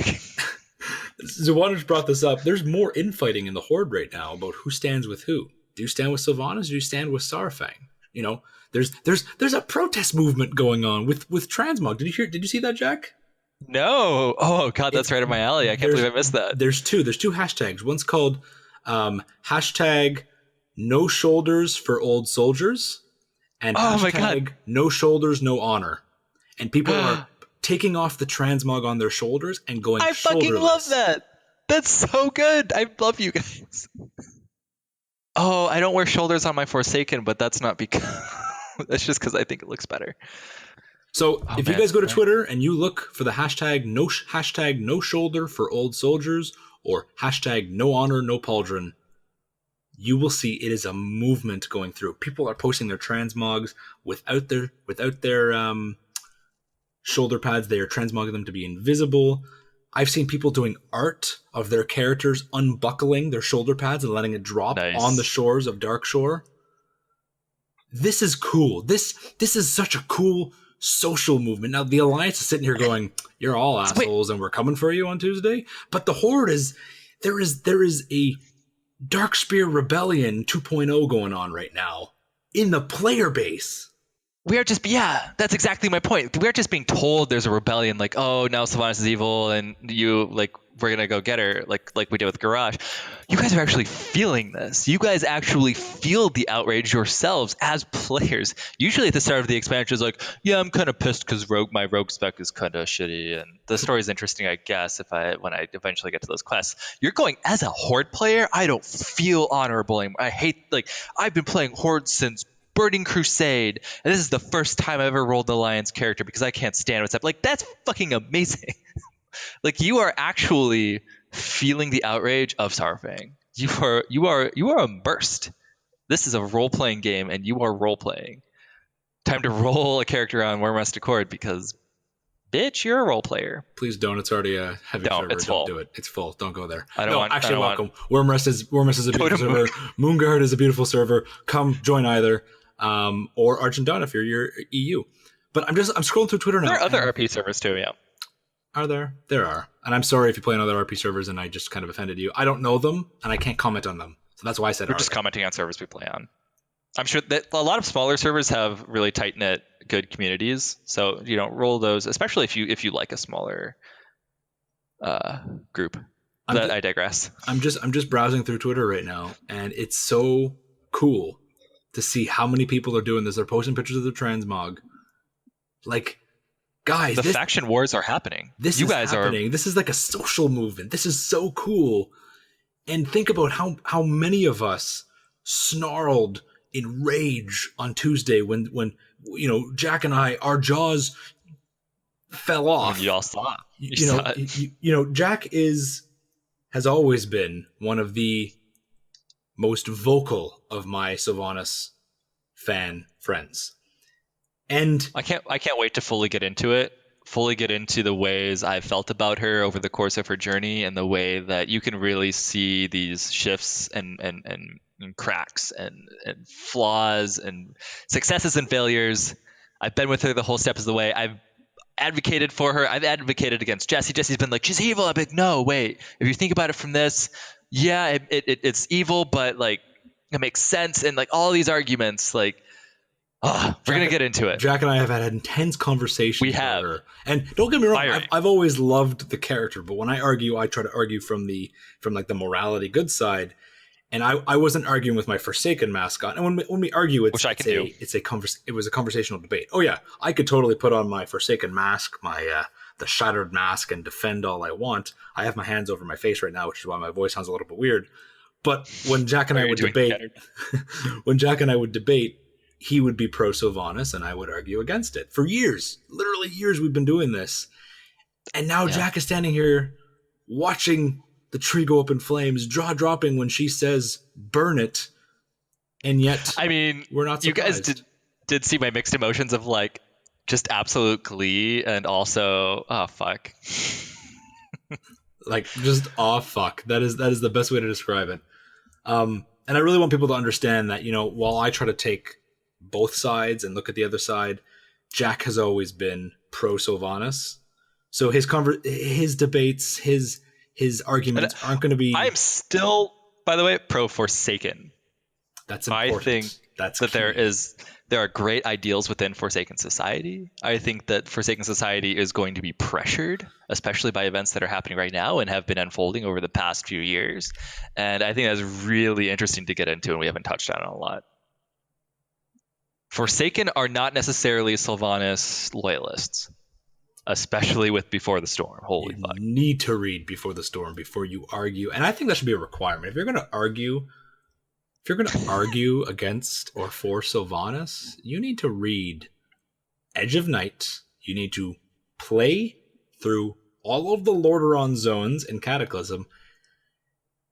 Zuanich brought this up. There's more infighting in the Horde right now about who stands with who. Do you stand with Sylvanas or do you stand with Sarfang? There's a protest movement going on with transmog. Did you see that, Jack? No. Oh god, that's right up my alley. I can't believe I missed that. There's two hashtags. One's called hashtag no shoulders for old soldiers, and hashtag no shoulders, no honor. And people are taking off the transmog on their shoulders and going shoulderless. I fucking love that. That's so good. I love you guys. Oh, I don't wear shoulders on my Forsaken, but that's not because... that's just because I think it looks better. So if you guys go to Twitter and you look for the hashtag no shoulder for old soldiers, or hashtag no honor, no pauldron, you will see it is a movement going through. People are posting their transmogs without their shoulder pads. They are transmogging them to be invisible. I've seen people doing art of their characters unbuckling their shoulder pads and letting it drop on the shores of Darkshore. This is cool. This is such a cool social movement. Now, the Alliance is sitting here going, you're all assholes and we're coming for you on Tuesday. But the Horde there is a Darkspear Rebellion 2.0 going on right now in the player base. We are just, that's exactly my point. We are just being told there's a rebellion, like, oh, now Sylvanas is evil, and we're going to go get her, like we did with Garage. You guys are actually feeling this. You guys actually feel the outrage yourselves as players. Usually at the start of the expansion, it's like, yeah, I'm kind of pissed because my rogue spec is kind of shitty, and the story is interesting, I guess, when I eventually get to those quests. You're going, as a Horde player, I don't feel honorable anymore. I hate, I've been playing Horde since Burning Crusade, and this is the first time I've ever rolled an Alliance character because I can't stand what's up. That's fucking amazing. You are actually feeling the outrage of Sarfang. You are immersed. This is a role-playing game, and you are role-playing. Time to roll a character on Wormrest Accord because, bitch, you're a role player. Please don't. It's already a heavy server. It's full. Don't do it. It's full. Don't go there. Welcome. Wormrest is a beautiful server. Moonguard is a beautiful server. Come join either. Or Argent Dawn if you're EU. But I'm scrolling through Twitter now. There are other RP servers too, yeah. Are there? There are. And I'm sorry if you play on other RP servers and I just kind of offended you. I don't know them and I can't comment on them. So that's why I said We're just commenting on servers we play on. I'm sure that a lot of smaller servers have really tight-knit, good communities. So, roll those, especially if you like a smaller group. I digress. I'm just browsing through Twitter right now, and it's so cool to see how many people are doing this. They're posting pictures of their transmog. Like, guys, The faction wars are happening. This You is guys happening. This is like a social movement. This is so cool. And think about how many of us snarled in rage on Tuesday when Jack and I, our jaws fell off. You all saw. You saw it. Jack has always been one of the most vocal of my Sylvanas fan friends. And I can't wait to fully get into it. Fully get into the ways I've felt about her over the course of her journey, and the way that you can really see these shifts and cracks and flaws and successes and failures. I've been with her the whole steps of the way. I've advocated for her. I've advocated against Jesse. Jesse's been like, she's evil. I'm like, no, wait. If you think about it from this, yeah, it's evil, but like it makes sense. And like all these arguments, like, we're going to get into it. Jack and I have had intense conversations. We have. Her. And don't get me wrong, I've always loved the character, but when I argue, I try to argue from the morality good side. And I wasn't arguing with my Forsaken mascot. And when we argue, it was a conversational debate. Oh yeah, I could totally put on my Forsaken mask, the Shattered mask, and defend all I want. I have my hands over my face right now, which is why my voice sounds a little bit weird. But when Jack and I would debate, he would be pro Sylvanas and I would argue against it. For years, literally years, we've been doing this. And now Jack is standing here watching the tree go up in flames, jaw dropping when she says burn it, and yet we're not surprised. You guys did see my mixed emotions of like just absolute glee and also fuck. Like just fuck. That is the best way to describe it. And I really want people to understand that, while I try to take both sides and look at the other side, Jack has always been pro Sylvanas. So his debates, his arguments aren't going to be... I'm still, by the way, pro Forsaken. That's important. I think that there are great ideals within Forsaken society. I think that Forsaken society is going to be pressured, especially by events that are happening right now and have been unfolding over the past few years. And I think that's really interesting to get into, and we haven't touched on it a lot. Forsaken are not necessarily Sylvanas loyalists. Especially with Before the Storm. Holy fuck. You need to read Before the Storm before you argue. And I think that should be a requirement. If you're going to argue against or for Sylvanas, you need to read Edge of Night. You need to play through all of the Lordaeron zones in Cataclysm.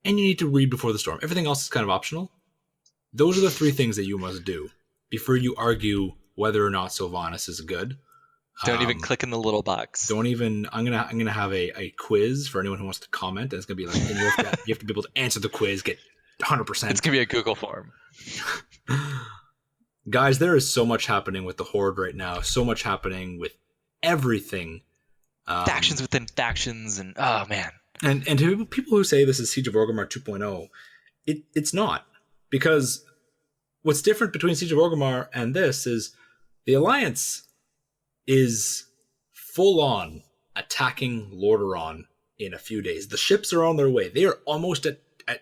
And you need to read Before the Storm. Everything else is kind of optional. Those are the three things that you must do before you argue whether or not Sylvanas is good. Don't even click in the little box. I'm gonna have a quiz for anyone who wants to comment, and it's gonna be like, and you have to be able to answer the quiz, get 100%. It's gonna be a Google form. Guys, there is so much happening with the Horde right now. So much happening with everything. Factions within factions, and oh man. And to people who say this is Siege of Orgrimmar 2.0, it's not, because what's different between Siege of Orgrimmar and this is the Alliance is full on attacking Lordaeron in a few days. The ships are on their way. They are almost at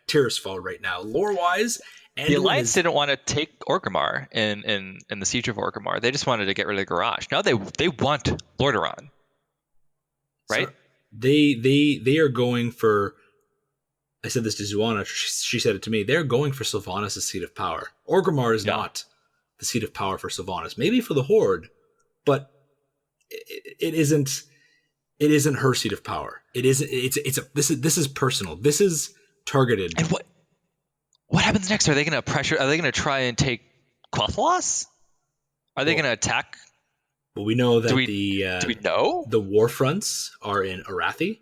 Tirisfal right now, lore-wise. The Alliance didn't want to take Orgrimmar in the Siege of Orgrimmar. They just wanted to get rid of the Garage. Now they want Lordaeron, right? So they are going for... I said this to Zuanich. She said it to me. They're going for Sylvanas' seat of power. Orgrimmar is not the seat of power for Sylvanas. Maybe for the Horde, but it isn't her seat of power. This is personal. This is targeted. And what happens next? Are they going to pressure? Are they going to try and take Quathlos? Are they going to attack? Well, we know that do we know the war fronts are in Arathi.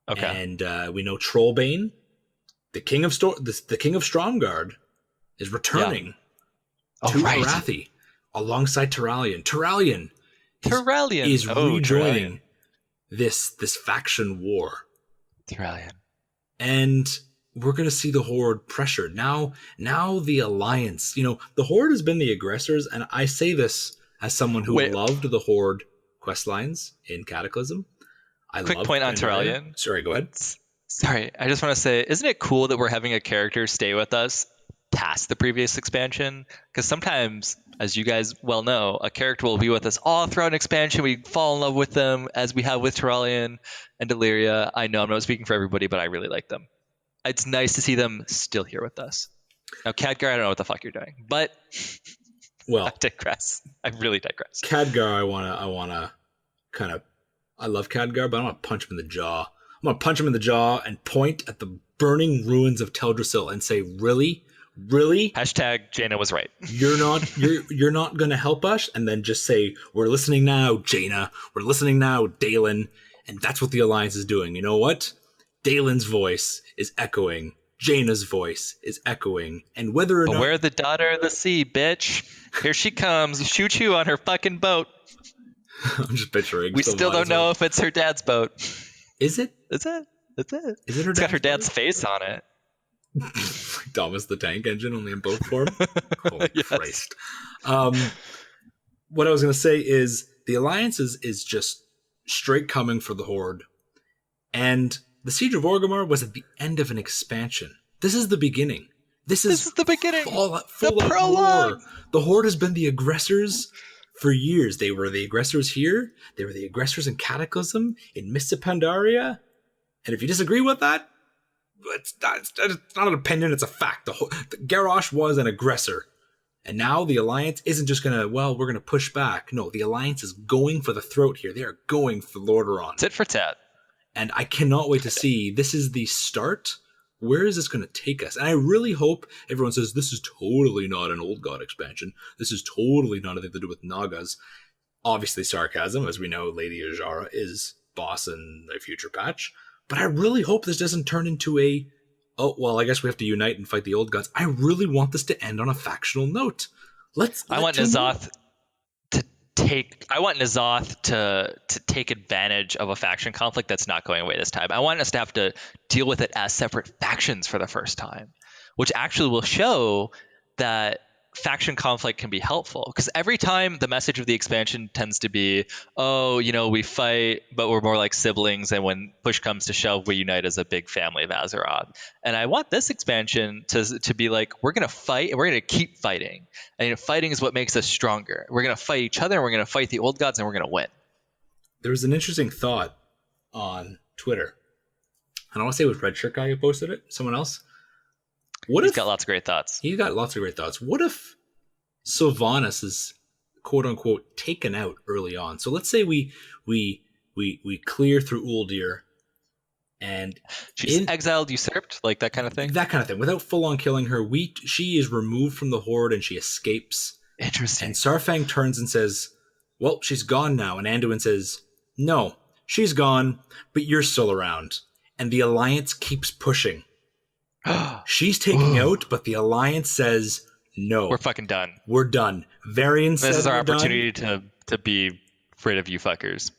Okay, and we know Trollbane, the king of Stromgarde, is returning to Arathi alongside Turalyon. Turalyon is rejoining this faction war. Turalyon. And we're going to see the Horde pressured. Now the Alliance, the Horde has been the aggressors, and I say this as someone who loved the Horde questlines in Cataclysm. Quick point on Turalyon. Sorry, go ahead. Sorry, I just want to say, isn't it cool that we're having a character stay with us past the previous expansion? Because sometimes, as you guys well know, a character will be with us all throughout an expansion. We fall in love with them, as we have with Terralion and Deliria. I know I'm not speaking for everybody, but I really like them. It's nice to see them still here with us. Now, Khadgar, I don't know what the fuck you're doing, but Well, I digress. I really digress. Khadgar, I love Khadgar, but I want to punch him in the jaw. I'm gonna punch him in the jaw and point at the burning ruins of Teldrassil and say, "Really, Hashtag Jaina was right. you're not gonna help us?" And then just say, "We're listening now, Jaina. We're listening now, Dalen." And that's what the Alliance is doing. You know what? Dalen's voice is echoing. Jaina's voice is echoing. And whether or But not we're the daughter of the sea, bitch. Here she comes. Shoot you on her fucking boat. I'm just picturing. We still don't know if it's her dad's boat. Is it? Is it? Is it? Is it her It's got her dad's boat? face on it. Thomas the Tank Engine, only in boat form. Holy Yes. Christ! What I was going to say is the Alliance is just straight coming for the Horde, and the Siege of Orgrimmar was at the end of an expansion. This is the beginning. This is the beginning. Full The prologue. war. The Horde has been the aggressors for years. They were the aggressors here. They were the aggressors in Cataclysm, in Mists of Pandaria. And if you disagree with that, it's not an opinion, it's a fact. The Garrosh was an aggressor. And now the Alliance isn't just going to, we're going to push back. No, the Alliance is going for the throat here. They are going for Lordaeron. Tit for tat. And I cannot wait to see. This is the start. Where is this going to take us? And I really hope everyone says, this is totally not an Old God expansion. This is totally not anything to do with Nagas. Obviously sarcasm, as we know Lady Ajara is boss in a future patch. But I really hope this doesn't turn into a, I guess we have to unite and fight the Old Gods. I really want this to end on a factional note. I want N'Zoth to take advantage of a faction conflict that's not going away this time. I want us to have to deal with it as separate factions for the first time, which actually will show that faction conflict can be helpful. Because every time the message of the expansion tends to be, we fight, but we're more like siblings, and when push comes to shove, we unite as a big family of Azeroth. And I want this expansion to be like, we're going to fight, and we're going to keep fighting. And fighting is what makes us stronger. We're going to fight each other, and we're going to fight the Old Gods, and we're going to win. There was an interesting thought on Twitter. And I want to say it was Red Shirt Guy who posted it. Someone else. He's got lots of great thoughts. He's got lots of great thoughts. What if Sylvanas is quote unquote taken out early on? So let's say we clear through Uldir and she's exiled, usurped, like that kind of thing. That kind of thing. Without full on killing her, she is removed from the Horde and she escapes. Interesting. And Sarfang turns and says, "Well, she's gone now." And Anduin says, "No, she's gone, but you're still around." And the Alliance keeps pushing. She's taken out, but the Alliance says, "No, we're fucking done. We're done." Varian says, "This is our we're opportunity done. to be rid of you fuckers."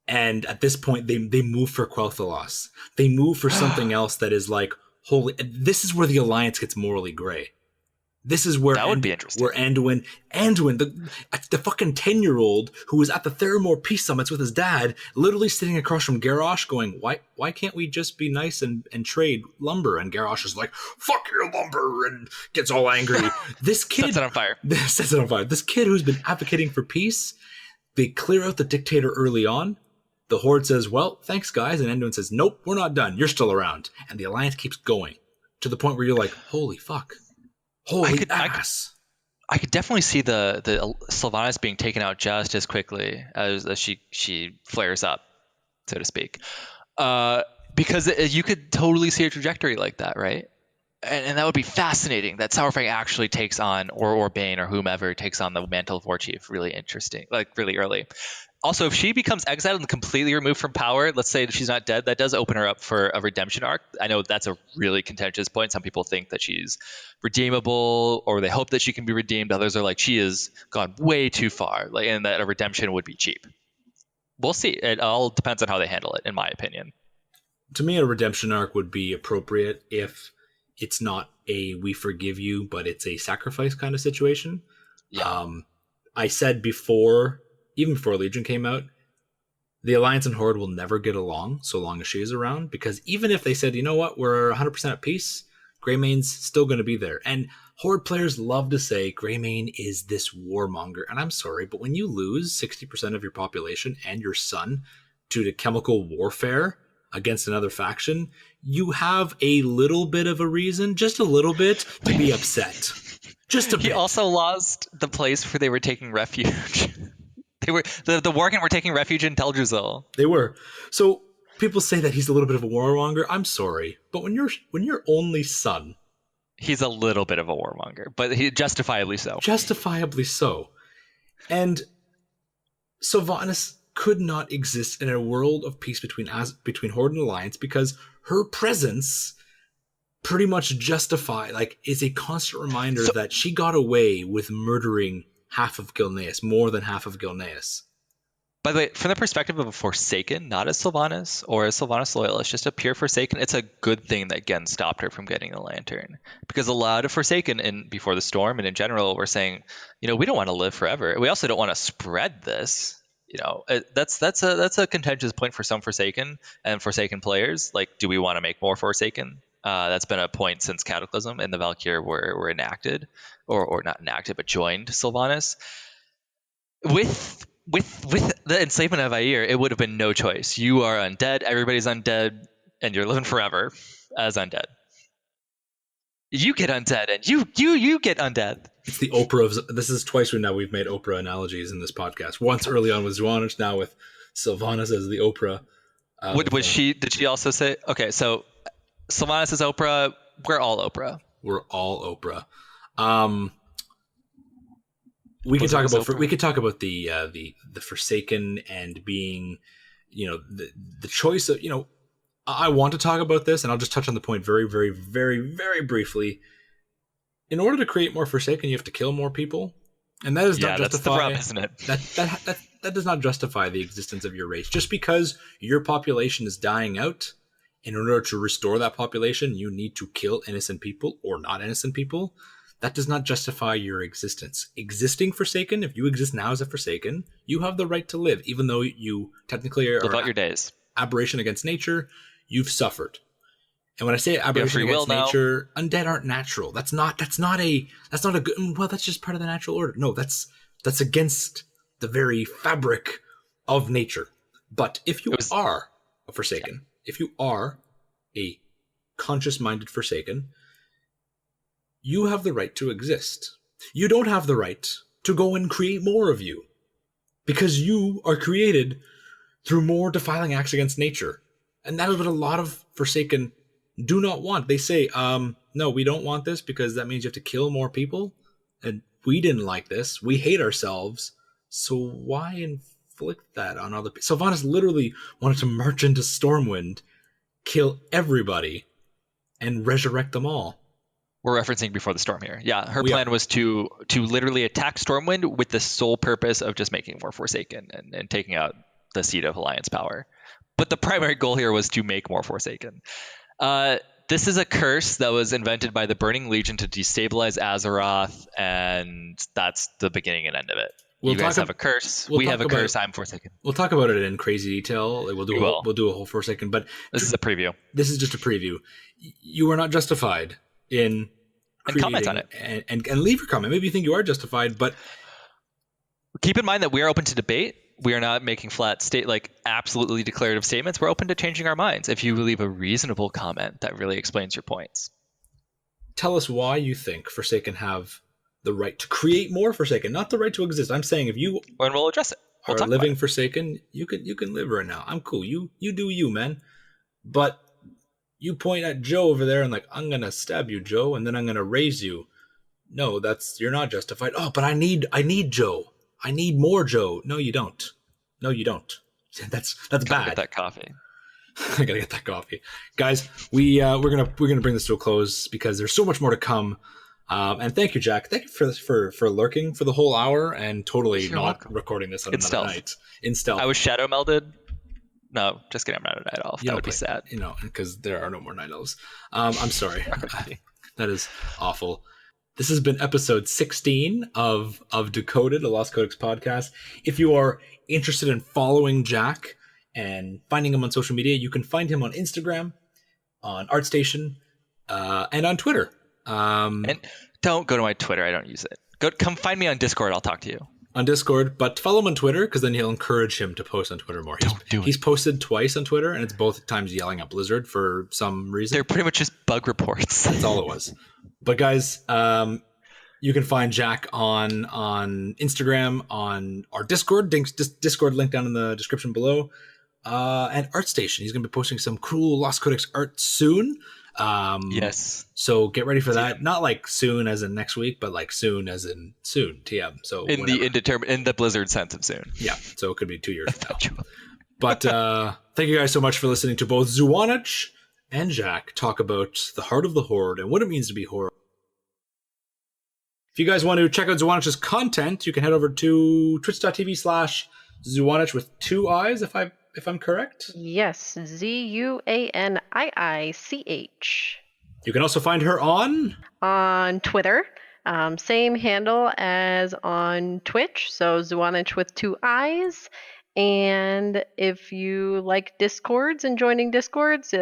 And at this point, they move for Quel'Thalas. They move for something else that is like, holy. This is where the Alliance gets morally gray. This is where that would be interesting. Where Anduin, the fucking 10-year-old who was at the Theramore Peace Summits with his dad, literally sitting across from Garrosh going, why can't we just be nice and trade lumber? And Garrosh is like, "Fuck your lumber," and gets all angry. This kid sets it on fire. Sets it on fire. This kid who's been advocating for peace, they clear out the dictator early on. The Horde says, "Well, thanks guys," and Anduin says, "Nope, we're not done. You're still around." And the Alliance keeps going to the point where you're like, holy fuck. Holy ass. I could definitely see the Sylvanas being taken out just as quickly as she flares up, so to speak. Because you could totally see a trajectory like that, right? And that would be fascinating. That Saurfang actually takes on, or Bane or whomever takes on the mantle of War Chief. Really interesting, like really early. Also, if she becomes exiled and completely removed from power, let's say that she's not dead, that does open her up for a redemption arc. I know that's a really contentious point. Some people think that she's redeemable, or they hope that she can be redeemed. Others are like, she has gone way too far, and that a redemption would be cheap. We'll see. It all depends on how they handle it, in my opinion. To me, a redemption arc would be appropriate if it's not a "we forgive you," but it's a sacrifice kind of situation. Yeah. I said before, even before Legion came out, the Alliance and Horde will never get along so long as she is around, because even if they said, you know what, we're 100% at peace, Greymane's still going to be there. And Horde players love to say Greymane is this warmonger. And I'm sorry, but when you lose 60% of your population and your son due to chemical warfare against another faction, you have a little bit of a reason, just a little bit, to be upset. Just a bit. He also lost the place where they were taking refuge. They were the Worgen were taking refuge in Teldrassil. They were. So people say that he's a little bit of a warmonger. I'm sorry, but when your only son, he's a little bit of a warmonger, but he justifiably so. Justifiably so. And Sylvanas could not exist in a world of peace between Horde and Alliance, because her presence pretty much is a constant reminder that she got away with murdering half of Gilneas, more than half of Gilneas. By the way, from the perspective of a Forsaken, not a Sylvanas or a Sylvanas loyalist, just a pure Forsaken, it's a good thing that Gen stopped her from getting the lantern. Because a lot of Forsaken Before the Storm and in general were saying, we don't want to live forever. We also don't want to spread this. That's a contentious point for some Forsaken and Forsaken players. Like, do we want to make more Forsaken? That's been a point since Cataclysm and the Valkyr were enacted, or not enacted, but joined Sylvanas. With the enslavement of Air, it would have been no choice. You are undead, everybody's undead, and you're living forever as undead. You get undead, and you get undead. It's the Oprah of... This is twice now we've made Oprah analogies in this podcast. Once early on with Zuanich, now with Sylvanas as the Oprah. Did she also say... Okay, so Sylvanas is Oprah. We're all Oprah. We're all Oprah. We could talk about the Forsaken and being, the choice of, I want to talk about this, and I'll just touch on the point very, very, very, very briefly. In order to create more Forsaken, you have to kill more people, and that does not justify. That's the rub, isn't it? That does not justify the existence of your race. Just because your population is dying out, in order to restore that population, you need to kill innocent people or not innocent people. That does not justify your existence. Existing Forsaken, if you exist now as a Forsaken, you have the right to live, even though you technically are live out your days. Aberration against nature. You've suffered. And when I say aberration against nature, undead aren't natural. That's not a good. Well, that's just part of the natural order. No, that's against the very fabric of nature. But if you are a Forsaken, if you are a conscious-minded Forsaken, you have the right to exist. You don't have the right to go and create more of you, because you are created through more defiling acts against nature. And that is what a lot of Forsaken do not want. They say, no, we don't want this because that means you have to kill more people. And we didn't like this. We hate ourselves. So why inflict that on other people? Sylvanas literally wanted to march into Stormwind, kill everybody, and resurrect them all. We're referencing Before the Storm here. Yeah, her plan was to literally attack Stormwind with the sole purpose of just making more Forsaken and taking out the seat of Alliance power. But the primary goal here was to make more Forsaken. This is a curse that was invented by the Burning Legion to destabilize Azeroth, and that's the beginning and end of it. You guys have a curse. We have a curse. I'm Forsaken. We'll talk about it in crazy detail. We'll do a whole Forsaken. But this is a preview. This is just a preview. You are not justified in and comment on it and leave your comment. Maybe you think you are justified, but keep in mind that we are open to debate. We are not making flat absolutely declarative statements. We're open to changing our minds if you leave a reasonable comment that really explains your points. Tell us why you think Forsaken have the right to create more Forsaken, not the right to exist. I'm saying if you and we'll address it. We'll are living Forsaken, you can live right now. I'm cool. You do you, man. But you point at Joe over there and I'm gonna stab you, Joe, and then I'm gonna raise you. No, you're not justified. Oh, but I need Joe. I need more Joe. No, you don't. No, you don't. That's bad. Get that coffee. I gotta get that coffee, guys. We're gonna bring this to a close because there's so much more to come. And thank you, Jack. Thank you for lurking for the whole hour and totally not welcome. Recording this on another night in stealth. I was shadow melded. No, just kidding. I'm not a night elf. That would be sad. Because there are no more night elves. I'm sorry. That is awful. This has been episode 16 of Decoded, a Lost Codex podcast. If you are interested in following Jack and finding him on social media. You can find him on Instagram, on ArtStation, and on Twitter. And don't go to my Twitter. I don't use it. Come find me on Discord. I'll talk to you. On Discord, but follow him on Twitter because then he'll encourage him to post on Twitter more. He's posted twice on Twitter, and it's both times yelling at Blizzard for some reason. They're pretty much just bug reports. That's all it was. But guys, you can find Jack on Instagram, on our Discord. Discord link down in the description below. And ArtStation. He's going to be posting some cool Lost Codex art soon. Yes. So get ready for that. Not like soon as in next week, but like soon as in soon. TM. So in the Blizzard sense of soon. Yeah. So it could be 2 years from now. But thank you guys so much for listening to both Zuanich and Jack talk about the heart of the Horde and what it means to be Horde. If you guys want to check out Zuanich's content, you can head over to twitch.tv/Zuanich with 2 eyes, if I'm correct. Yes, ZUANIICH. You can also find her on Twitter. Same handle as on Twitch, so Zuanich with 2 eyes. And if you like Discords and joining Discords,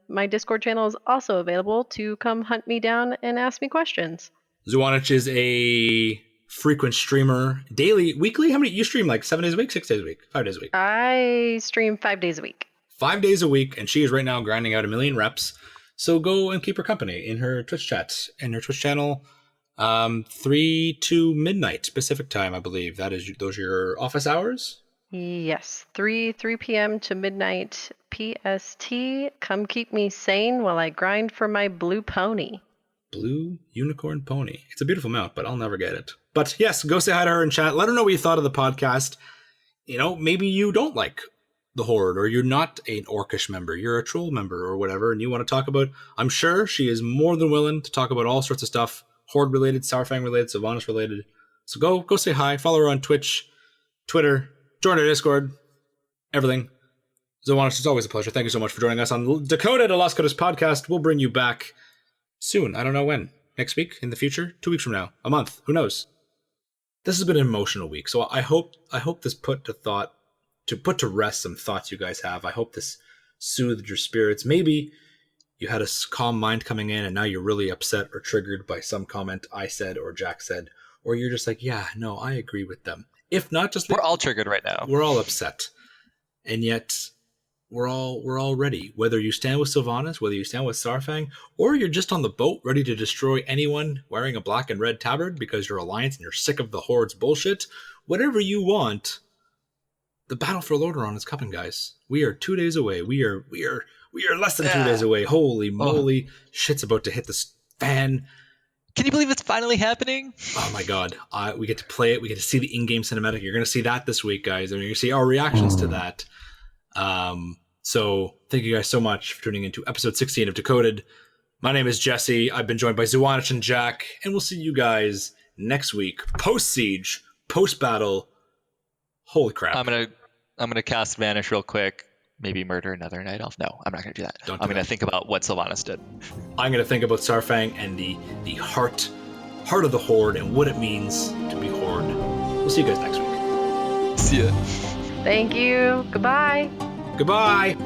my Discord channel is also available to come hunt me down and ask me questions. Zuanich is a frequent streamer, daily, weekly. How many you stream? Like 7 days a week, 6 days a week, 5 days a week? I stream 5 days a week. 5 days a week, and she is right now grinding out 1 million reps. So go and keep her company in her Twitch chat and her Twitch channel. 3 to midnight Pacific time, I believe. Those are your office hours. Yes, 3 p.m. to midnight PST. Come keep me sane while I grind for my blue pony. Blue unicorn pony. It's a beautiful mount, but I'll never get it. But yes, go say hi to her in chat. Let her know what you thought of the podcast. You know, maybe you don't like the Horde, or you're not an Orcish member. You're a troll member or whatever, and you want to talk about... I'm sure she is more than willing to talk about all sorts of stuff. Horde-related, Sourfang-related, Sylvanas-related. So go say hi. Follow her on Twitch, Twitter, join our Discord, everything. Zuanich, it's always a pleasure. Thank you so much for joining us on Decoded, a Lost Codex podcast. We'll bring you back soon. I don't know when. Next week? In the future? 2 weeks from now? A month? Who knows? This has been an emotional week, so I hope this put to rest some thoughts you guys have. I hope this soothed your spirits. Maybe you had a calm mind coming in, and now you're really upset or triggered by some comment I said or Jack said, or you're just like, yeah, no, I agree with them. If not, just we're all triggered right now. We're all upset, and yet we're all ready. Whether you stand with Sylvanas, whether you stand with Saurfang, or you're just on the boat ready to destroy anyone wearing a black and red tabard because you're Alliance and you're sick of the Horde's bullshit. Whatever you want, the battle for Lordaeron is coming, guys. We are 2 days away. We are less than 2 days away. Holy moly, shit's about to hit the fan. Can you believe it's finally happening? Oh my god. We get to play it. We get to see the in-game cinematic. You're going to see that this week, guys. And you're going to see our reactions to that. So thank you guys so much for tuning into episode 16 of Decoded. My name is Jesse. I've been joined by Zuanich and Jack. And we'll see you guys next week. Post-siege, post-battle. Holy crap. I'm gonna cast Vanish real quick. Maybe murder another Night Elf. No, I'm not going to do that. I'm going to think about what Sylvanas did. I'm going to think about Saurfang and the heart of the Horde and what it means to be Horde. We'll see you guys next week. See ya. Thank you. Goodbye. Goodbye.